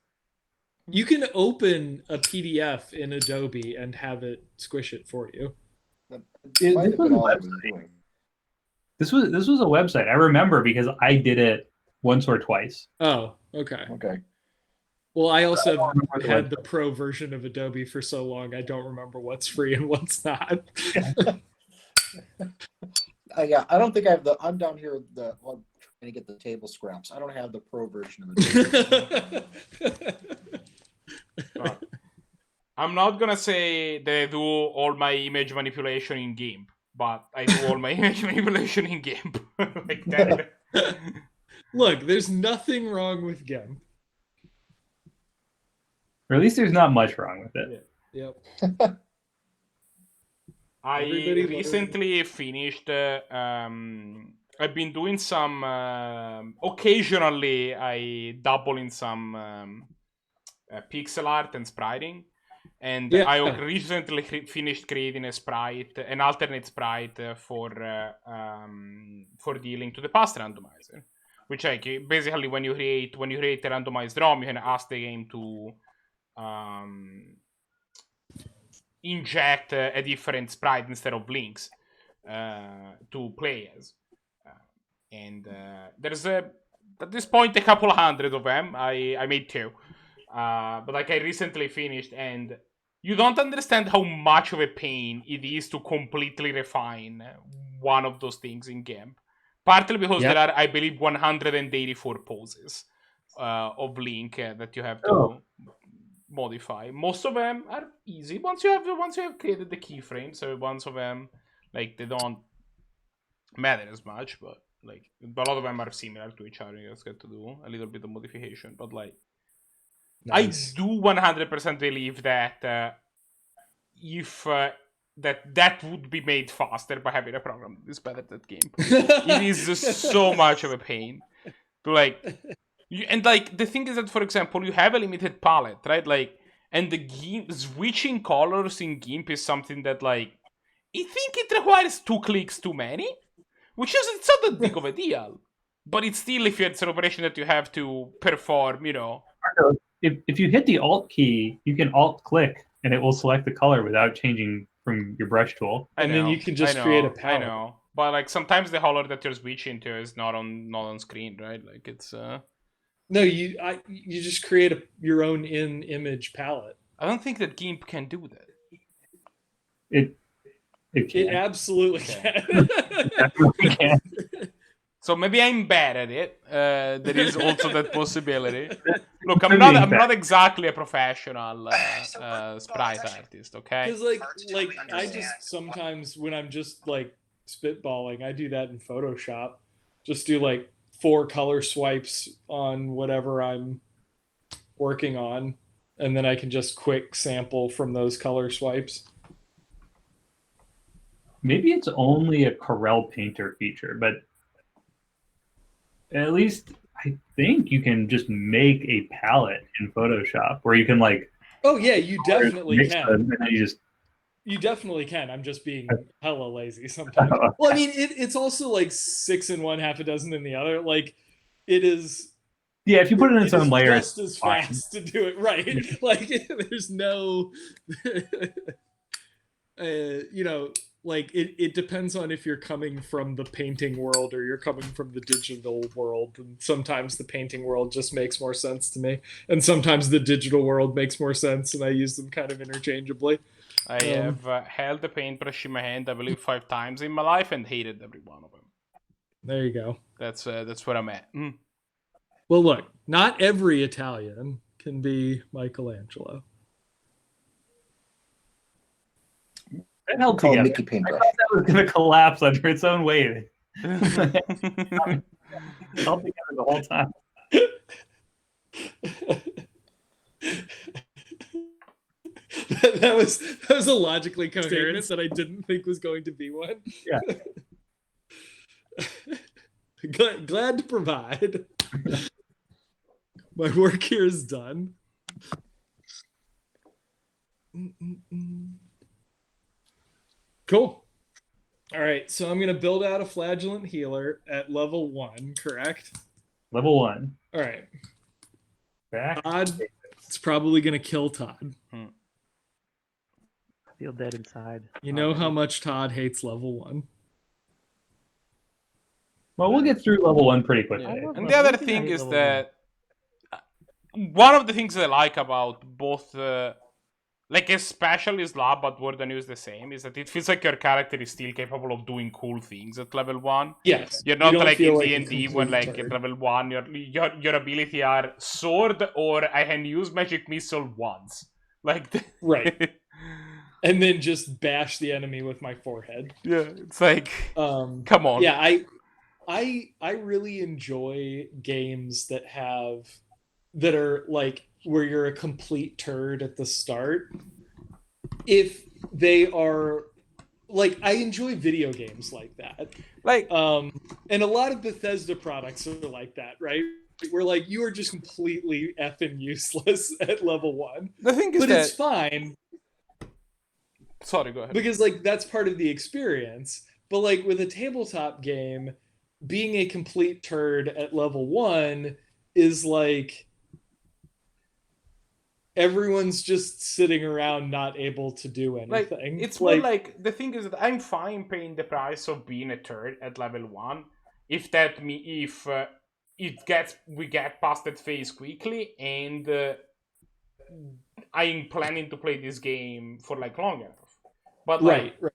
You can open a PDF in Adobe and have it squish it for you. This was a website. I remember because I did it once or twice. Oh, okay. Okay. Well, I also have had the pro version of Adobe for so long, I don't remember what's free and what's not. Yeah, I don't think I have I'm down here trying to get the table scraps. I don't have the pro version of Adobe. I'm not gonna say that I do all my image manipulation in GIMP, but I do all my image manipulation in GIMP. Like that. Look, there's nothing wrong with GIMP. Or at least there's not much wrong with it. Yep. I recently finished. I've been doing some. Occasionally, I dabble in some pixel art and spriting, and I recently finished creating an alternate sprite for dealing to the path randomizer. Which basically when you create a randomized ROM, you can ask the game to inject a different sprite instead of links to play as. And there's at this point a couple hundred of them. I made 2. But like I recently finished, and you don't understand how much of a pain it is to completely refine one of those things in GIMP. Partly because there are, I believe, 184 poses of link that you have to modify. Most of them are easy once you have created the keyframes. So once of them, like, they don't matter as much, but like a lot of them are similar to each other. You just get to do a little bit of modification, but like nice. I do 100% believe that if that would be made faster by having a program that is better at that game. It is so much of a pain to like. And like the thing is that, for example, you have a limited palette, right? Like, and the game switching colors in GIMP is something that like I think it requires 2 clicks too many, which is it's not that big of a deal. But it's still, if it's an operation that you have to perform, you know. If you hit the Alt key, you can Alt click and it will select the color without changing from your brush tool. And then you can just create a palette. I know, but like sometimes the color that you're switching to is not on screen, right? Like it's. No, you just create your own in-image palette. I don't think that GIMP can do that. It can. It absolutely can. It definitely can. So maybe I'm bad at it. There is also that possibility. Look, I'm not exactly a professional sprite artist, okay? Because like I just sometimes when I'm just like spitballing, I do that in Photoshop. Just do like 4 color swipes on whatever I'm working on, and then I can just quick sample from those color swipes. Maybe it's only a Corel Painter feature, but at least I think you can just make a palette in Photoshop where you can like. Oh yeah, you definitely can. And then you definitely can. I'm just being hella lazy sometimes. Well, I mean, it's also like 6 in one, half a dozen in the other. Like, it is. Yeah, if you put it in its own layer, just as fast to do it right. Like, there's no. You know, like it depends on if you're coming from the painting world or you're coming from the digital world. And sometimes the painting world just makes more sense to me, and sometimes the digital world makes more sense, and I use them kind of interchangeably. I have held the paintbrush in my hand, I believe, 5 times in my life and hated every one of them. There you go. That's where I'm at. Well, look, not every Italian can be Michelangelo. That held together. Mickey paintbrush. I thought that was going to collapse under its own weight. Held together the whole time. that was a logically coherent that I didn't think was going to be one. Yeah. Glad to provide. My work here is done. Cool. All right, so I'm gonna build out a flagellant healer at level 1, correct? Level 1. All right. Back. Todd, it's probably gonna kill Todd. I feel dead inside. You know how much Todd hates level 1. Well, we'll get through level 1 pretty quickly. Yeah. And level the other one. thing I hate is level that one of the things I like about both, like especially SLAB, but Word and Use the same, is that it feels like your character is still capable of doing cool things at level 1. Yes. You're not don't like feel in like a D&D when complete like at turd. level 1 your ability are sword or I can use magic missile once. Like Right. And then just bash the enemy with my forehead. Yeah, it's like come on. Yeah, I really enjoy games that are like where you're a complete turd at the start. If they are like, I enjoy video games like that. Like and a lot of Bethesda products are like that, right? Where like you are just completely effing useless at level 1. the thing is But that it's fine sorry, go ahead. because like that's part of the experience. But like with a tabletop game, being a complete turd at level 1 is like everyone's just sitting around not able to do Like anything. it's more like the thing is that I'm fine paying the price of being a turd at level 1 if we get past that phase quickly and I'm planning to play this game for like long enough. But like right.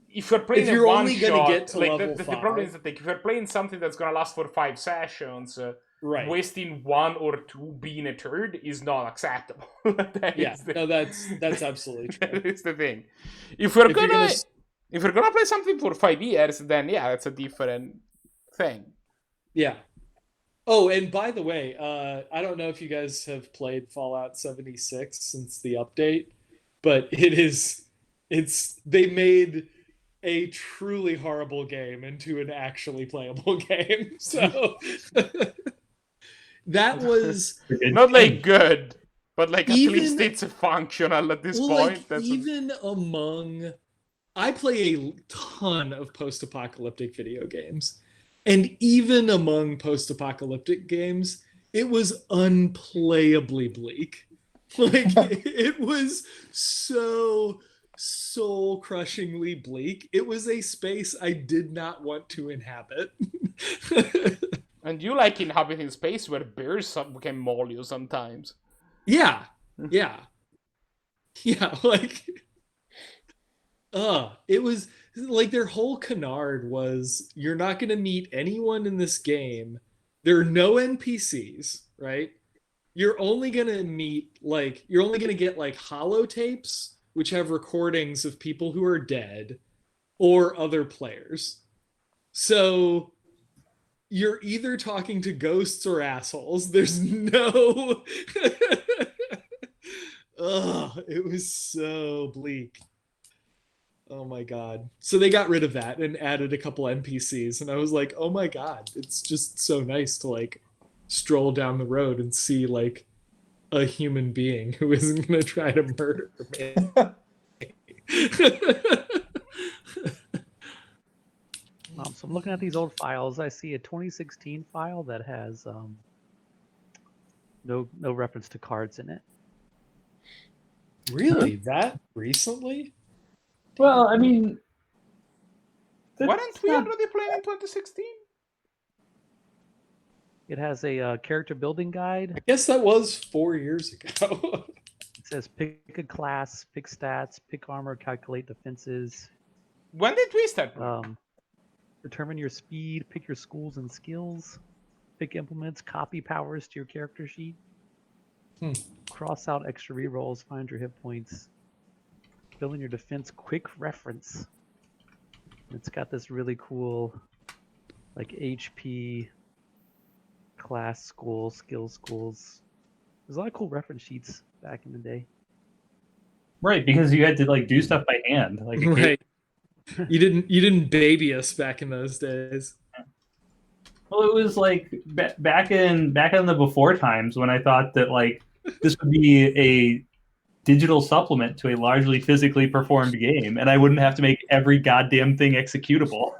if you're playing If you're one only shot, gonna get to like level the 5, problem is that like, if you're playing something that's gonna last for 5 sessions, right. wasting 1 or 2 being a turd is not acceptable. That's absolutely true. That is the thing. If you're gonna play something for 5 years, then yeah, that's a different thing. Yeah. Oh, and by the way, I don't know if you guys have played Fallout 76 since the update, but they made a truly horrible game into an actually playable game. So that was not like good, but like at Even- least it's functional at this point. like even among I play a ton of post-apocalyptic video games. And even among post-apocalyptic games, it was unplayably bleak. Like it was so soul-crushingly bleak. It was a space I did not want to inhabit. And you like inhabiting space where bears can maul you sometimes. Yeah. Like it was like their whole canard was you're not going to meet anyone in this game. There are no NPCs, right? You're only going to get like holotapes, which have recordings of people who are dead or other players. So you're either talking to ghosts or assholes. There's no it was so bleak. Oh my god. So they got rid of that and added a couple NPCs and I was like, "Oh my god, it's just so nice to like stroll down the road and see like a human being who isn't going to try to murder me." So I'm looking at these old files. I see a 2016 file that has no reference to cards in it. Really? That recently? Well, I mean, weren't we already playing in 2016? It has a character building guide. I guess that was 4 years ago. It says pick a class, pick stats, pick armor, calculate defenses. When did we start? Determine your speed, pick your schools and skills, pick implements, copy powers to your character sheet. Cross out extra rerolls, find your hit points. Fill in your defense quick reference. It's got this really cool like HP, class, school, skills, schools. There's a lot of cool reference sheets back in the day. Right, because you had to like do stuff by hand. Like Right. You didn't baby us back in those days. Well, it was like back in the before times when I thought that like this would be digital supplement to a largely physically performed game, and I wouldn't have to make every goddamn thing executable.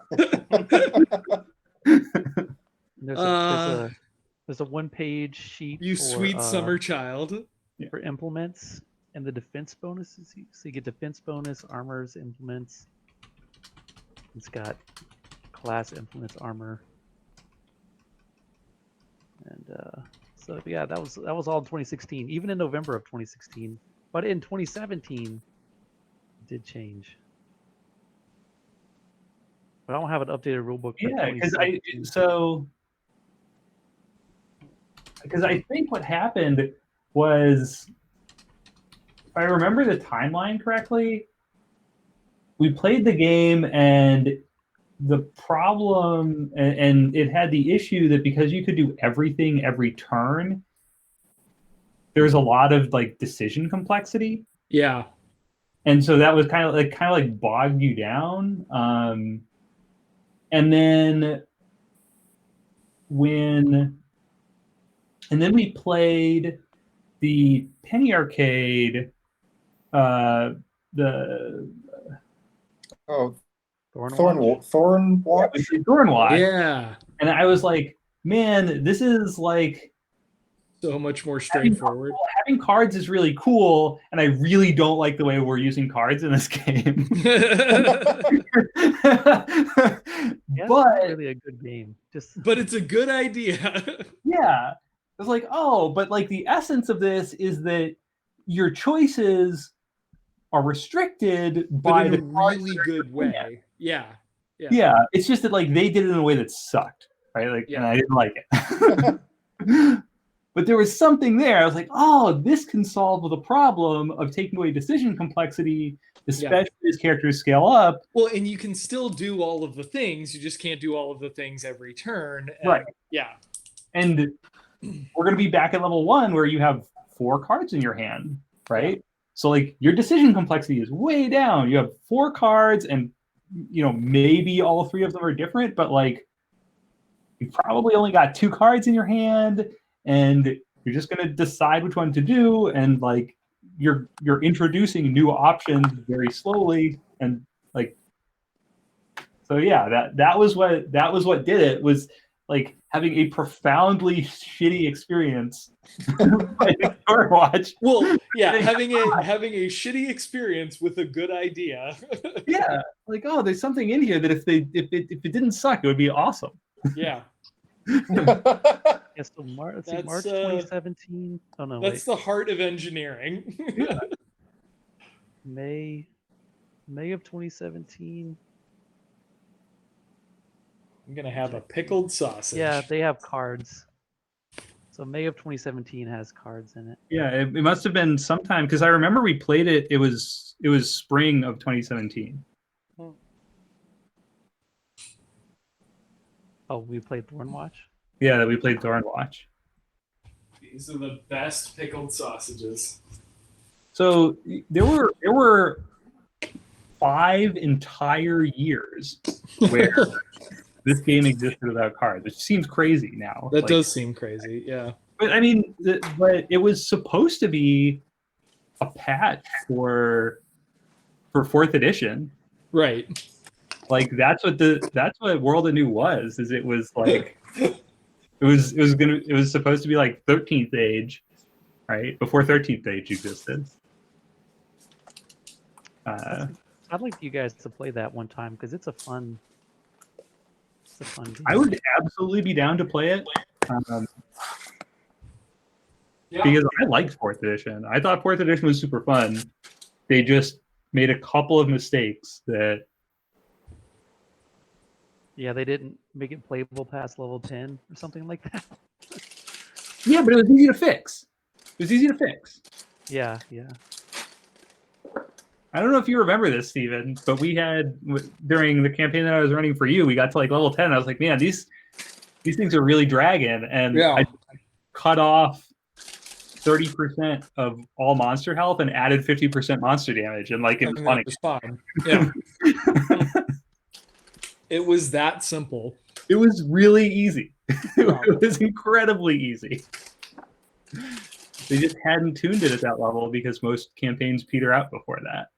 There's a one-page sheet. You for, sweet summer child. For implements and the defense bonuses. So you get defense bonus, armors, implements. It's got class, implements, armor, and so yeah, that was all in 2016. Even in November of 2016, but in 2017, it did change. But I don't have an updated rulebook. Yeah, because I think what happened was, if I remember the timeline correctly, we played the game and the problem, and it had the issue that because you could do everything every turn, there's a lot of like decision complexity. Yeah. And so that was kind of like bogged you down. And then we played the Penny Arcade, Thornwatch. Yeah. And I was like, man, this is like so much more straightforward. Having cards is really cool, and I really don't like the way we're using cards in this game. But it's really a good game. But it's a good idea. Yeah. It's like, oh, but like the essence of this is that your choices are restricted by in a really good way. Yeah. Yeah. It's just that like they did it in a way that sucked, right? Like, and I didn't like it. But there was something there. I was like, oh, this can solve the problem of taking away decision complexity, especially as characters scale up. Well, and you can still do all of the things. You just can't do all of the things every turn. Right. Yeah. And we're going to be back at level 1 where you have 4 cards in your hand, right? Yeah. So like your decision complexity is way down. You have 4 cards and, you know, maybe all 3 of them are different, but like you probably only got 2 cards in your hand and you're just going to decide which one to do. And like you're introducing new options very slowly. And like, so yeah, that was what did it, was like having a profoundly shitty experience playing Thornwatch. Well, yeah, having a shitty experience with a good idea. Yeah, like, oh, there's something in here that if it didn't suck, it would be awesome. Yeah. Yeah, so March 2017. Oh no, that's the heart of engineering. Yeah. May of 2017. I'm gonna have a pickled sausage. Yeah, they have cards. So May of 2017 has cards in it. Yeah, it must have been sometime, because I remember we played it. It was spring of 2017. Oh, we played Thornwatch? Yeah, that we played Thornwatch. These are the best pickled sausages. So there were 5 entire years where this game existed without cards, which seems crazy now. That does seem crazy, yeah. But I mean, but it was supposed to be a patch for 4th edition, right? Like that's what World Anew was. Is it was like it was supposed to be like 13th Age, right? Before 13th Age existed. I'd like you guys to play that one time because it's a fun game. I would absolutely be down to play it. Because I liked 4th edition. I thought 4th edition was super fun. They just made a couple of mistakes that. Yeah, they didn't make it playable past level 10 or something like that. Yeah, but it was easy to fix. Yeah. I don't know if you remember this, Steven, but we had, during the campaign that I was running for you, we got to like level 10. And I was like, man, these things are really dragging. And I cut off 30% of all monster health and added 50% monster damage. And like, it was funny. It was fine. Yeah. It was that simple. It was really easy. It was incredibly easy. They just hadn't tuned it at that level because most campaigns peter out before that.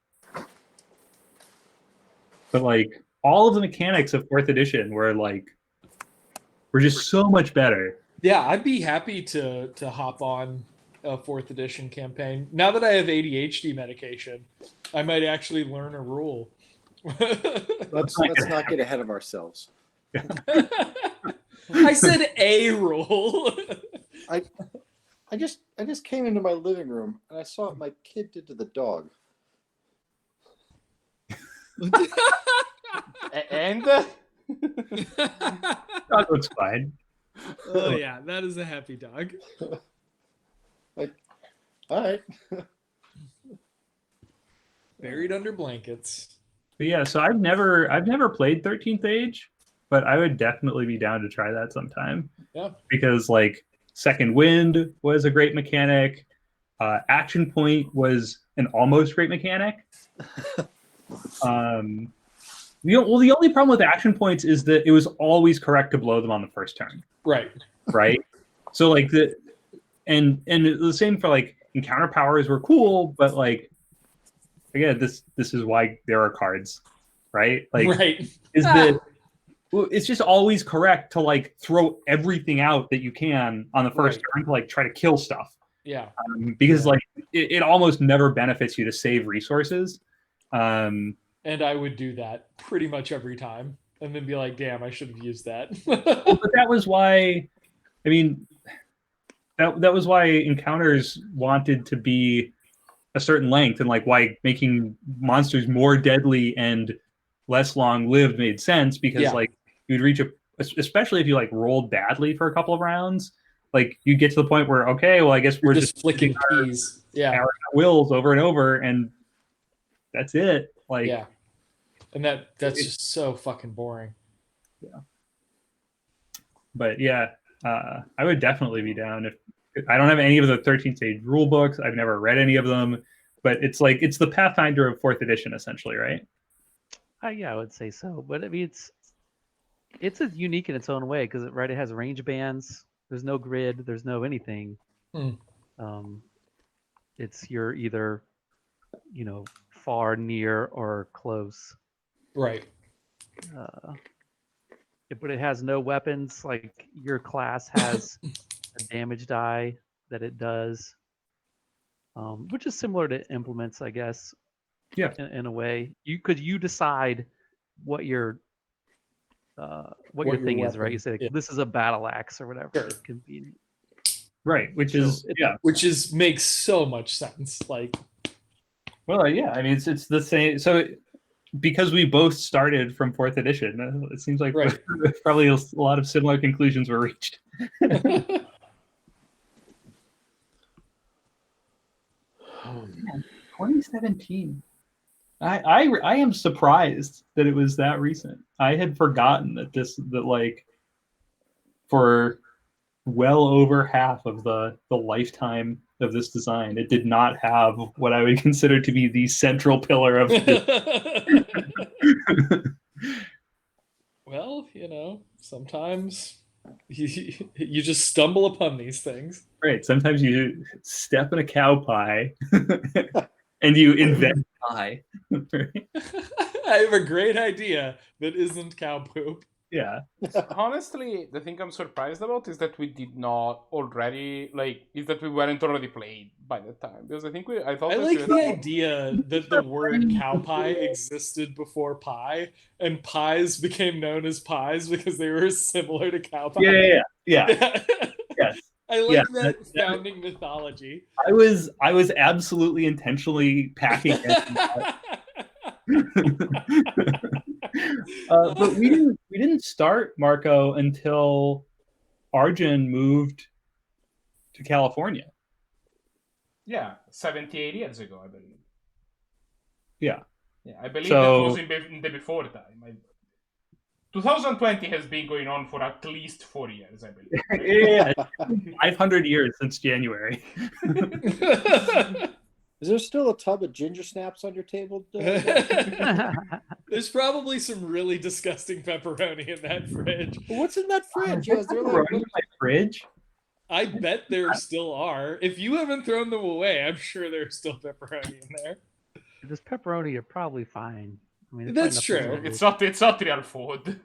But like all of the mechanics of 4th edition were just so much better. Yeah, I'd be happy to hop on a 4th edition campaign. Now that I have ADHD medication, I might actually learn a rule. Let's not get ahead of ourselves. I said a rule. I just came into my living room and I saw what my kid did to the dog. And Dog looks fine. Oh yeah, that is a happy dog. All right. Buried under blankets. But yeah, so I've never played 13th Age, but I would definitely be down to try that sometime. Yeah. Because like Second Wind was a great mechanic. Action Point was an almost great mechanic. The only problem with action points is that it was always correct to blow them on the first turn. Right. Right. So like and the same for like encounter powers were cool, but like again, this is why there are cards, right? Like right. is that it's just always correct to like throw everything out that you can on the first turn to like try to kill stuff. Yeah. Because like it almost never benefits you to save resources. And I would do that pretty much every time, and then be like, "Damn, I should have used that." Well, but that was why. I mean, that was why encounters wanted to be a certain length, and like why making monsters more deadly and less long-lived made sense, because like you'd reach especially if you like rolled badly for a couple of rounds, like you get to the point where okay, well I guess we're just flicking keys, our wills over and over, and that's it. Like and that's just so fucking boring. Yeah. But yeah, I would definitely be down. If I don't have any of the 13th Age rule books, I've never read any of them, but it's the Pathfinder of 4th edition essentially, right? Yeah, I would say so. But I mean, it's unique in its own way because it has range bands. There's no grid. There's no anything. It's you're either, far, near, or close. Right. But it has no weapons. Like your class has a damage die that it does, which is similar to implements, I guess. Yeah. In a way, you decide what your thing is, right? You say this is a battle axe or whatever. Sure. It can be. Right, which makes so much sense. Like, well, yeah, I mean it's the same. So because we both started from 4th edition, it seems like probably a lot of similar conclusions were reached. 2017. I am surprised that it was that recent. I had forgotten that like for well over half of the lifetime of this design, it did not have what I would consider to be the central pillar of Well, sometimes you just stumble upon these things. Right. Sometimes you step in a cow pie and you invent pie. I have a great idea that isn't cow poop. Yeah. Honestly, the thing I'm surprised about is that we did not already is that we weren't already played by the time, because I like the idea that the word cow pie existed before pie, and pies became known as pies because they were similar to cow pie. Yeah. Yes. I like that founding mythology. I was absolutely intentionally packing it. But we didn't start Marco until Arjun moved to California. Yeah, 78 years ago, I believe. Yeah, I believe that was in the before time. 2020 has been going on for at least 4 years, I believe. Yeah, 500 years since January. Is there still a tub of ginger snaps on your table? There's probably some really disgusting pepperoni in that fridge. What's in that fridge? Is there pepperoni in my fridge? I bet there still are. If you haven't thrown them away, I'm sure there's still pepperoni in there. If there's pepperoni, you're probably fine. I mean, That's true. It's not real food.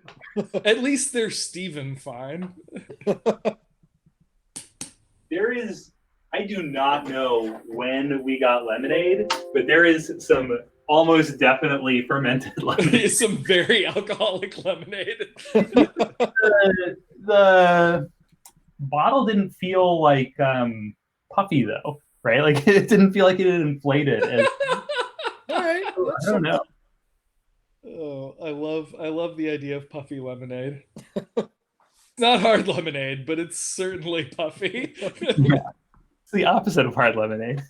At least they're Steven fine. I do not know when we got lemonade, but there is some almost definitely fermented lemonade. Some very alcoholic lemonade. The bottle didn't feel like puffy though, right? Like it didn't feel like it had inflated. All right. I don't know. Oh, I love the idea of puffy lemonade. It's not hard lemonade, but it's certainly puffy. Yeah. It's the opposite of hard lemonade.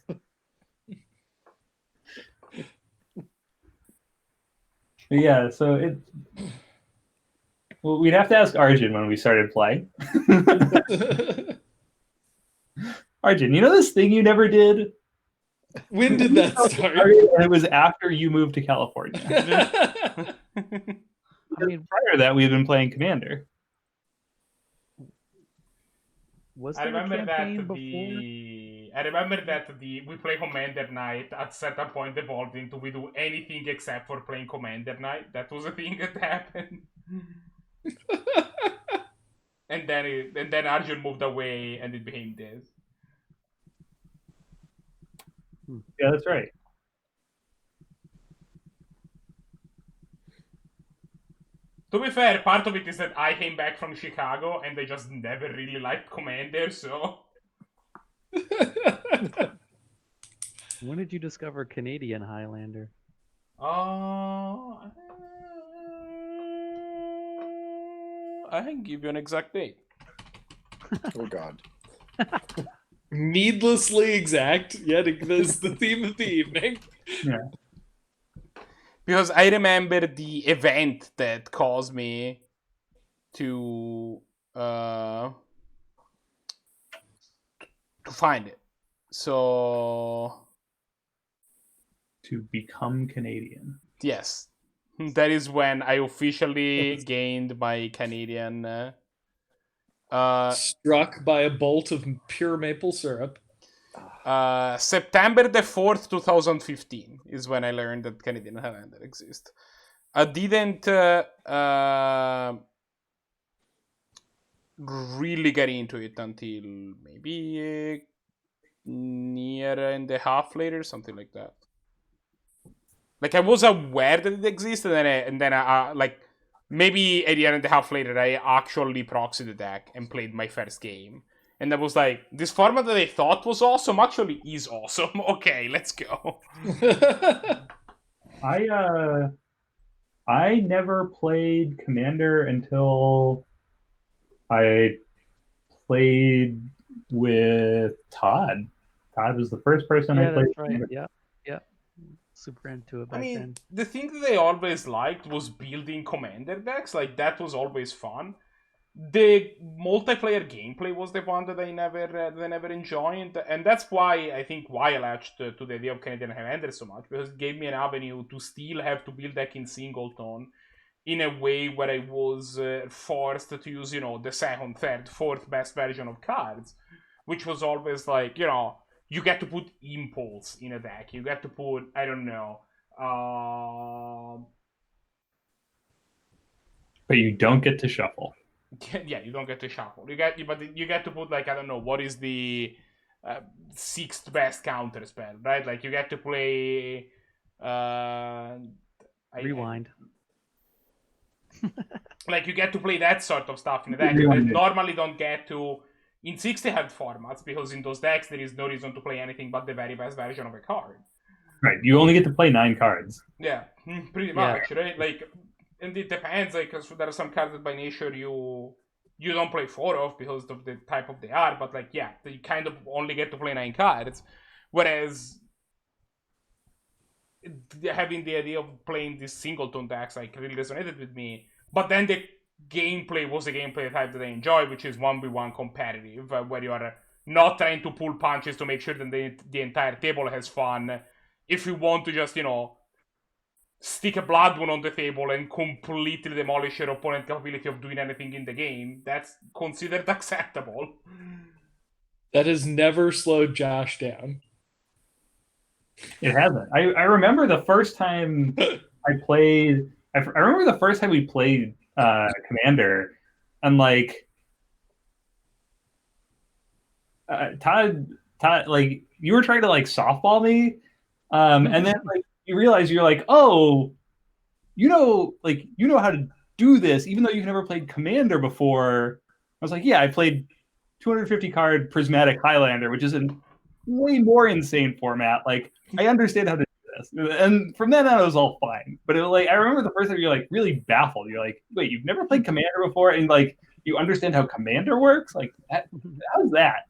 Yeah, so we'd have to ask Arjun when we started playing. Arjun, you know this thing you never did? When did that start? And it was after you moved to California. I mean, Prior to that, we had been playing Commander. was I there a remember campaign that before? we play Commander Night at certain point evolved into we do anything except for playing Commander Night. That was a thing that happened. and then Arjun moved away and it became this. Yeah, that's right. To be fair, part of it is that I came back from Chicago and I just never really liked Commander, so... When did you discover Canadian Highlander? I can give you an exact date. Oh God. Needlessly exact, yet this the theme of the evening. Yeah. Because I remember the event that caused me to find it. So To become Canadian. yes, that is when I officially gained my Canadian. Struck by a bolt of pure maple syrup. September the 4th, 2015 is when I learned that Canadian Highlander exists. I didn't really get into it until maybe a year and a half later, something like that. Like I was aware that it existed, and then I like maybe a year and a half later, I actually proxied the deck and played my first game. And I was like, this format that I thought was awesome actually is awesome. Okay, let's go. I never played Commander until I played with Todd. Todd was the first person I Yeah, played. that's right. Yeah. Super into it back then. The thing that I always liked was building Commander decks. Like, that was always fun. The multiplayer gameplay was the one that I never enjoyed, and that's why I think why I latched to the idea of Canadian Highlander so much, because it gave me an avenue to still have to build deck in singleton in a way where I was forced to use, the second, third, fourth best version of cards, which was always like, you get to put impulse in a deck, you get to put, I don't know, But you don't get to shuffle. yeah, you don't get to shuffle. You get to put, like, I don't know, what is the sixth best counter spell, right? Like, you get to play Rewind. Like, you get to play that sort of stuff in the deck that normally don't get to in 60-head formats, because in those decks there is no reason to play anything but the very best version of a card. Right, you only get to play 9 cards. Yeah, pretty much, right? Like, and it depends, like, because there are some cards that by nature you don't play 4 of because of the type of they are, but, like, yeah, you kind of only get to play 9 cards. Whereas having the idea of playing these singleton decks, like, really resonated with me. But then the gameplay was a gameplay type that I enjoy, which is 1v1 competitive, where you are not trying to pull punches to make sure that the entire table has fun. If you want to just, stick a blood wound on the table and completely demolish your opponent's capability of doing anything in the game, that's considered acceptable. That has never slowed Josh down. It hasn't. I remember the first time I played. I remember the first time we played Commander, and like Todd, like you were trying to like softball me, and then like you realize you're like, oh, like you know how to do this, even though you've never played Commander before. I was like, yeah, I played 250 card Prismatic Highlander, which is a way more insane format. Like I understand how to do this, and from then on it was all fine. But it was like I remember the first time you're like really baffled. You're like, wait, you've never played Commander before, and like you understand how Commander works? Like how's that?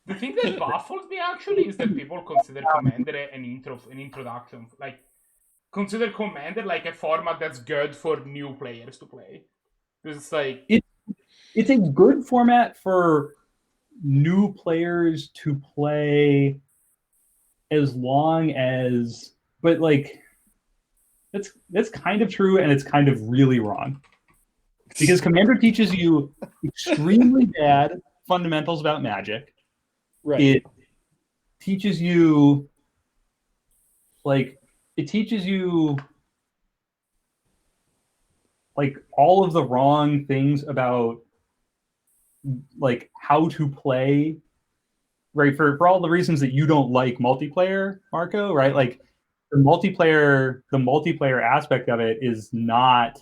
The thing that baffles me actually is that people consider Commander an introduction. Like, consider Commander like a format that's good for new players to play. Because it's like it's a good format for new players to play as long as, but like that's kind of true and it's kind of really wrong. Because Commander teaches you extremely bad fundamentals about Magic. Right. It teaches you like all of the wrong things about like how to play, right? For all the reasons that you don't like multiplayer, Marco, right? Like the multiplayer aspect of it is not,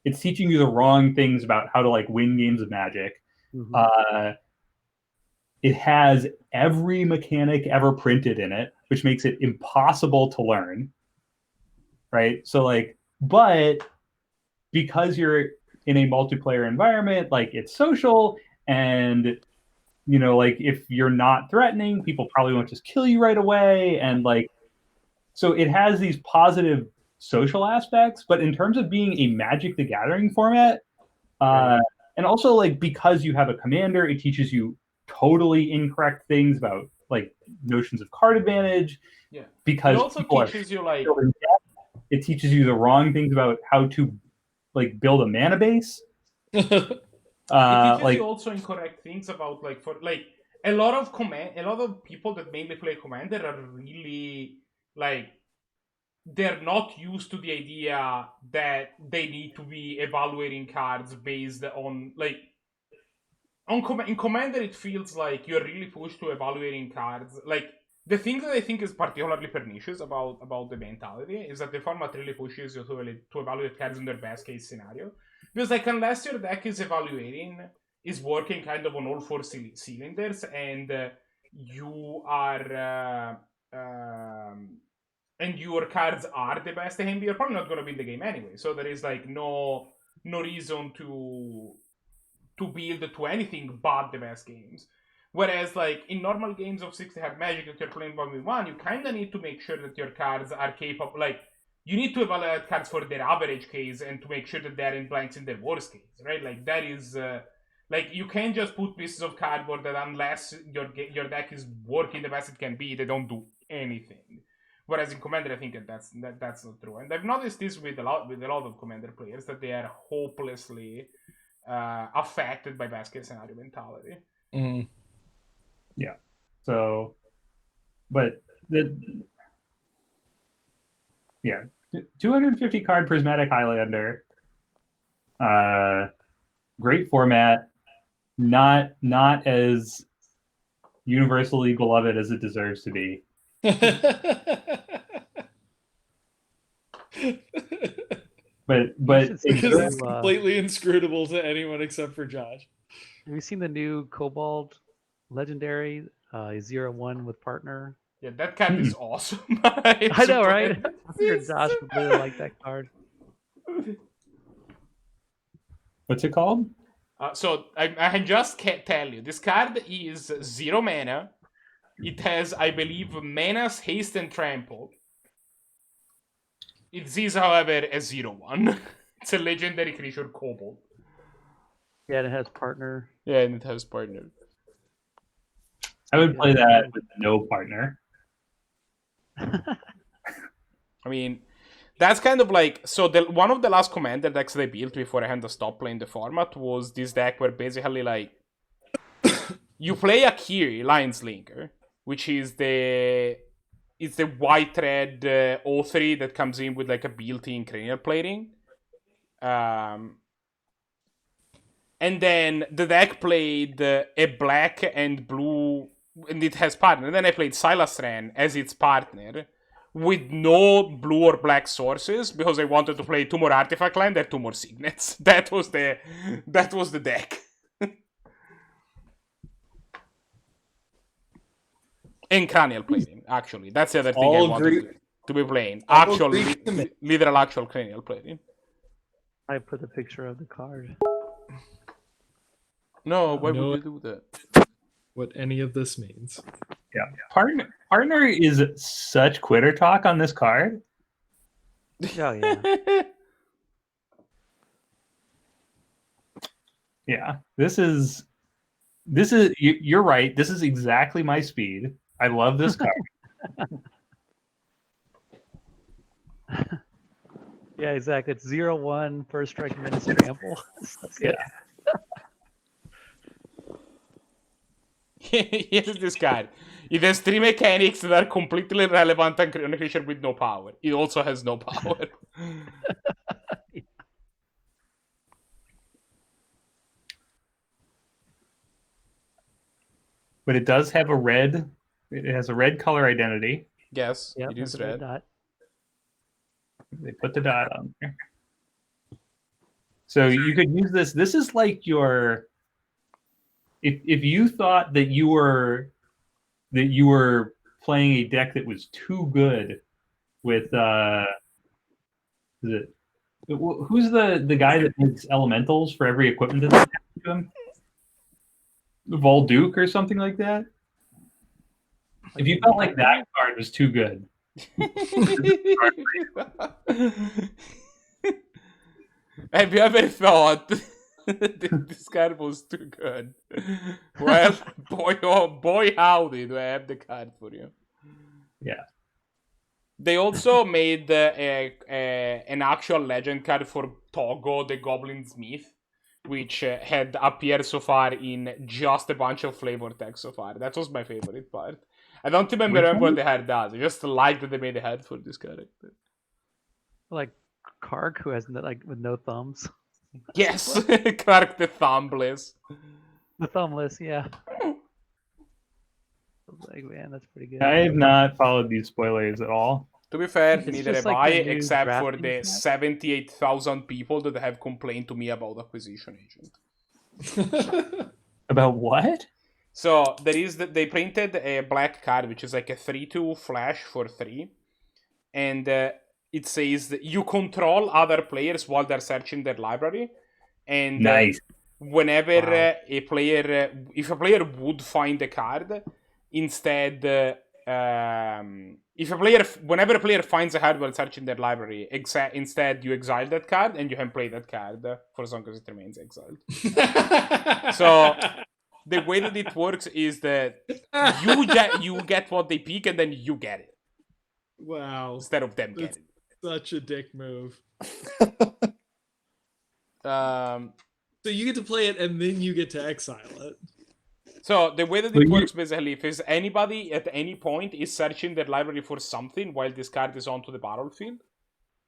it's teaching you the wrong things about how to like win games of Magic. Mm-hmm. It has every mechanic ever printed in it, which makes it impossible to learn, right? So like, but because you're in a multiplayer environment, like it's social, and you know, like if you're not threatening, people probably won't just kill you right away, and like, so it has these positive social aspects. But in terms of being a Magic the Gathering format, and also like because you have a commander, it teaches you totally incorrect things about like notions of card advantage. Yeah. Because it also teaches you like it teaches you the wrong things about how to like build a mana base. It teaches you also incorrect things about like for like a lot of people that mainly play Commander are really like they're not used to the idea that they need to be evaluating cards based on like in Commander it feels like you're really pushed to evaluating cards. Like the thing that I think is particularly pernicious about the mentality is that the format really pushes you to evaluate cards in their best case scenario. Because like unless your deck is working kind of on all four cylinders and you are and your cards are the best they can be, you're probably not going to win the game anyway. So there is like no reason to build to anything but the best games. Whereas, like, in normal games of 60-head Magic that you're playing 1v1, you kind of need to make sure that your cards are capable, like, you need to evaluate cards for their average case and to make sure that they're in blanks in their worst case, right? Like, that is, like, you can't just put pieces of cardboard that unless your deck is working the best it can be, they don't do anything. Whereas in Commander, I think that's not true. And I've noticed this with a lot of Commander players, that they are hopelessly affected by best case scenario mentality. Mm. Yeah. So, but 250 card Prismatic Highlander, great format, not as universally beloved as it deserves to be. But it's completely inscrutable to anyone except for Josh. Have you seen the new Cobalt Legendary 0-1 with partner? Yeah, that card is awesome. I know, right? I figured Josh would really like that card. What's it called? So I can just tell you, this card is 0 mana. It has, I believe, Menace, Haste, and Trample. It is, however, a 0-1. It's a legendary creature Cobalt. Yeah, and it has partner. Yeah, and it has partner. I would play that with no partner. I mean, that's kind of like... So one of the last Commander decks they built before I had to stop playing the format was this deck where basically, like... You play a Kiri, Lionslinger, which is the white-red 03 that comes in with like a built-in cranial plating. And then the deck played a black and blue, and it has partner. And then I played Silas Ren as its partner with no blue or black sources because I wanted to play 2 more artifact land and 2 more signets. That was the deck. And cranial plating, actually. That's the other thing I wanted to be playing. Literal actual cranial plating. I put a picture of the card. No, why would you do that? What any of this means. Yeah. Partner is such quitter talk on this card. Oh, yeah. Yeah. This is you're right. This is exactly my speed. I love this card. Yeah, exactly. It's 0/1, first strike, minus trample. Yeah. Here's this card. It has 3 mechanics that are completely irrelevant on a creature with no power. It also has no power. But it does have a red. It has a red color identity. Yes, Yep, it is that's a red red. dot. They put the dot on there. So you could use this. This is like your. If you thought that you were playing a deck that was too good with who's the guy that makes elementals for every equipment that's attached to him? Volduke or something like that. If you felt like that card was too good. Have you ever thought that this card was too good? Well, boy, oh boy, howdy, do I have the card for you. Yeah. They also made an actual legend card for Togo, the Goblin Smith, which had appeared so far in just a bunch of flavor text so far. That was my favorite part. I don't even remember what the head does. I just like that they made a head for this character. Like Kark, who has with no thumbs. Yes, Clark the Thumbless. The thumbless, yeah. I was like, man, that's pretty good. I have not followed these spoilers at all. To be fair, It's neither just have like I, the new except for drafting the set. 78,000 people that have complained to me about Acquisition Agent. About what? So they printed a black card, which is like a 3/2 flash for 3, and it says that you control other players while they're searching their library, and Nice. whenever if a player would find a card, instead, whenever a player finds a card while searching their library, instead you exile that card and you can play that card for as long as it remains exiled. So the way that it works is that you get what they pick and then you get it. Wow. Instead of them getting it. Such a dick move. So you get to play it and then you get to exile it. So the way that it works basically, if anybody at any point is searching their library for something while this card is onto the battlefield,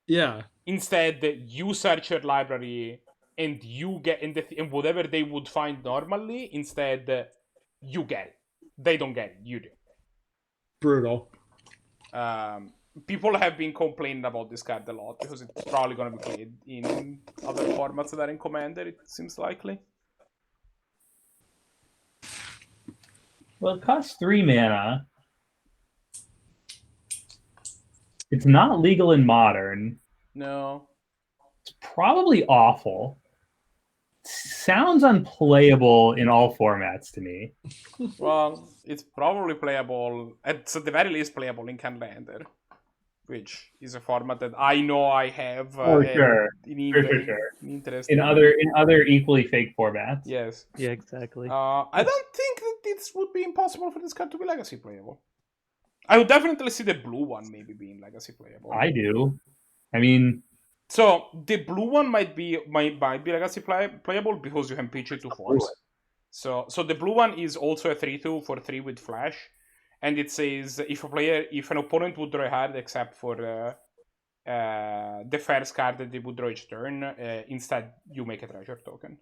yeah. Instead, you search your library and you get and whatever they would find normally, instead you get it. They don't get it. You do. Brutal. People have been complaining about this card a lot because it's probably going to be played in other formats that are in Commander. It seems likely. Well, it costs 3 mana. It's not legal in Modern. No. It's probably awful. Sounds unplayable in all formats to me. Well, it's probably playable. It's at the very least playable in Commander, which is a format that I know I have For sure. interest In other equally fake formats. Yes. Yeah, exactly. I don't think that it would be impossible for this card to be legacy playable. I would definitely see the blue one maybe being legacy playable. I do. I mean, so the blue one might be legacy playable because you can pitch it to force. So the blue one is also a 3/2 for 3 with flash, and it says if an opponent would draw a card except for the first card that they would draw each turn, instead you make a treasure token.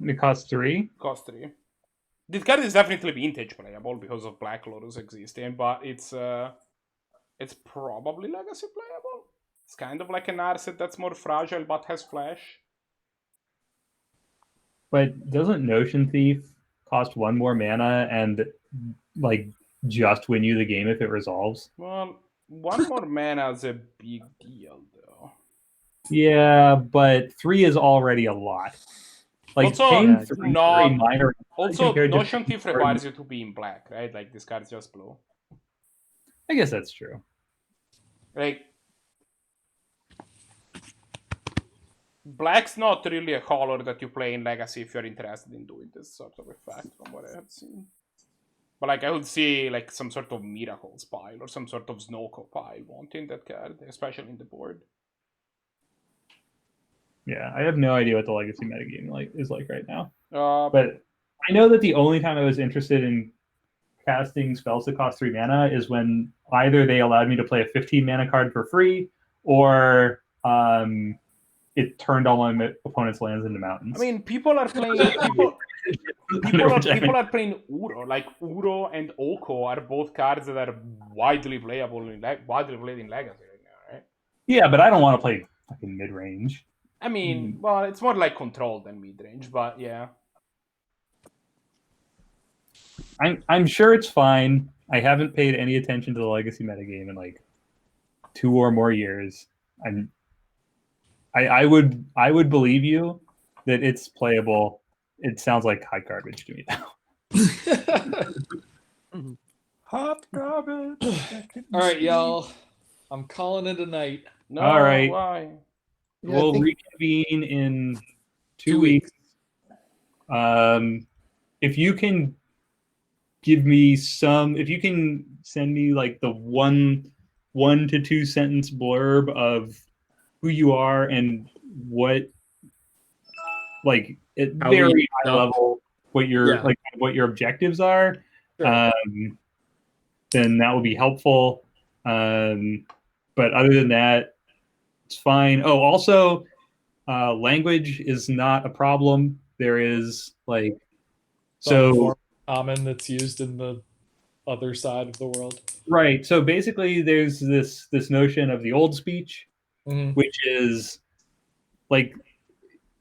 It costs 3. Cost 3. This card is definitely vintage playable because of Black Lotus existing, but it's probably legacy playable. It's kind of like an Narset that's more fragile but has flash. But doesn't Notion Thief cost 1 more mana and like just win you the game if it resolves? Well, 1 more mana is a big deal, though. Yeah, but 3 is already a lot. Like Also, paying 3 for a minor. Also, compared to Notion Thief requires you to be in black, right? Like this card's just blue. I guess that's true. Like, black's not really a color that you play in Legacy if you're interested in doing this sort of effect, from what I have seen. But like, I would see like some sort of Miracles pile or some sort of Snowco pile wanting that card, especially in the board. Yeah, I have no idea what the Legacy metagame is like right now. But I know that the only time I was interested in casting spells that cost 3 mana is when either they allowed me to play a 15 mana card for free, or it turned all my opponent's lands into mountains. I mean, people are playing people are playing Uro. Like Uro and Oko are both cards that are widely playable widely played in Legacy right now, right? Yeah, but I don't want to play fucking mid range. I mean, well, it's more like control than mid range, but yeah. I'm sure it's fine. I haven't paid any attention to the Legacy metagame in like 2 or more years. I would believe you that it's playable. It sounds like hot garbage to me now. Hot garbage. All right, y'all. I'm calling it a night. No, all right. Why? Yeah, We'll reconvene in 2 weeks. If you can if you can send me like the one to 2 sentence blurb of who you are and what, like at very high level, what your what your objectives are, Sure. then that will be helpful. But other than that, it's fine. Oh, also, language is not a problem. There is like common that's used in the other side of the world. Right. So basically, there's this notion of the old speech, which is like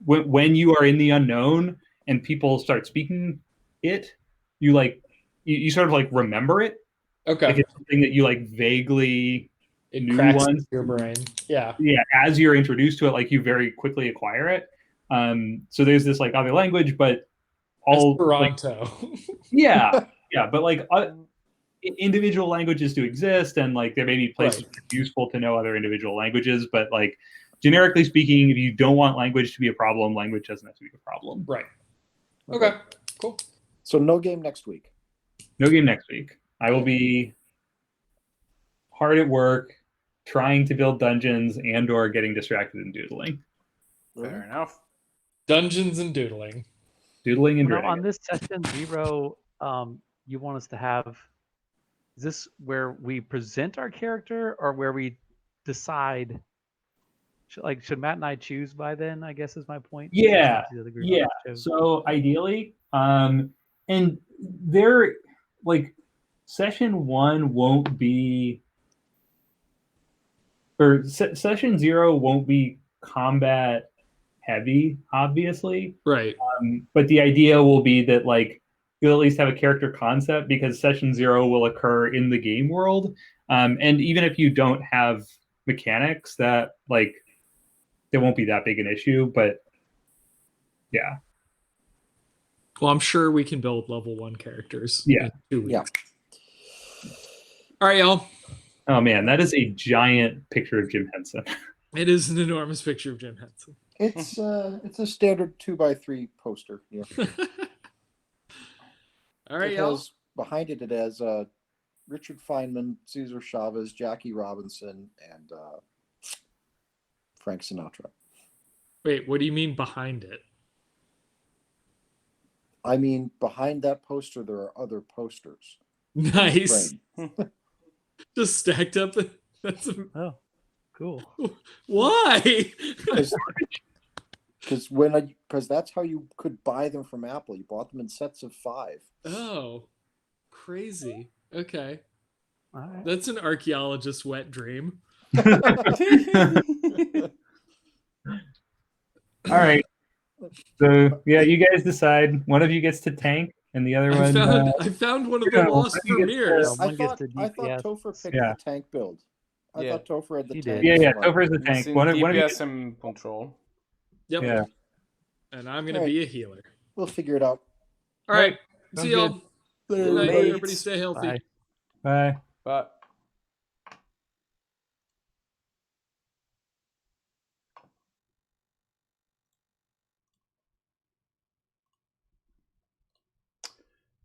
when you are in the unknown and people start speaking it, you sort of like remember it. Okay. Like it's something that you like vaguely knew once your brain. Yeah. Yeah. As you're introduced to it, like you very quickly acquire it. So there's this like other language, but all Esperanto. Like, yeah. But like individual languages do exist, and like there may be places where it's useful to know other individual languages, but like generically speaking, if you don't want language to be a problem, language doesn't have to be a problem. Right. Okay. Cool. So no game next week. No game next week. I will be hard at work trying to build dungeons and or getting distracted and doodling. Fair enough. Dungeons and doodling. Doodling and on this session 0, you want us to have, is this where we present our character or where we decide? Should Matt and I choose by then, I guess is my point. Yeah. So ideally, and there, like, session 1 won't be, or session 0 won't be combat heavy, obviously. Right. But the idea will be that like you'll at least have a character concept, because session 0 will occur in the game world. And even if you don't have mechanics, that like there won't be that big an issue. But yeah. Well, I'm sure we can build level 1 characters. Yeah. In 2 weeks. Yeah. All right, y'all. Oh man, that is a giant picture of Jim Henson. It is an enormous picture of Jim Henson. It's a standard 2x3 poster. Yeah. All right, y'all. Behind it has Richard Feynman, Cesar Chavez, Jackie Robinson, and Frank Sinatra. Wait, what do you mean behind it? I mean, behind that poster, there are other posters. Nice. Frame. Just stacked up. That's Oh, cool. why? Because that's how you could buy them from Apple. You bought them in sets of 5. Oh, crazy. Okay. All right. That's an archaeologist's wet dream. All right. So yeah, you guys decide. One of you gets to tank, and the other I one. found one of the lost I think it's, premieres. one gets the I thought DPS. Topher picked Yeah. the tank build. I Yeah. thought Topher had the He tank. did. yeah, as well. Topher's the tank. It's in One of you DPS and control. Yep. Yeah. And I'm gonna All right. be a healer. We'll figure it out. All right. Sounds See y'all. good. Good night. Late. Everybody stay healthy. Bye. Bye. But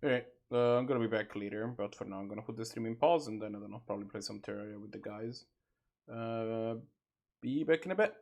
alright, I'm gonna be back later, but for now I'm gonna put the stream in pause and then I don't know, probably play some Terraria with the guys. Be back in a bit.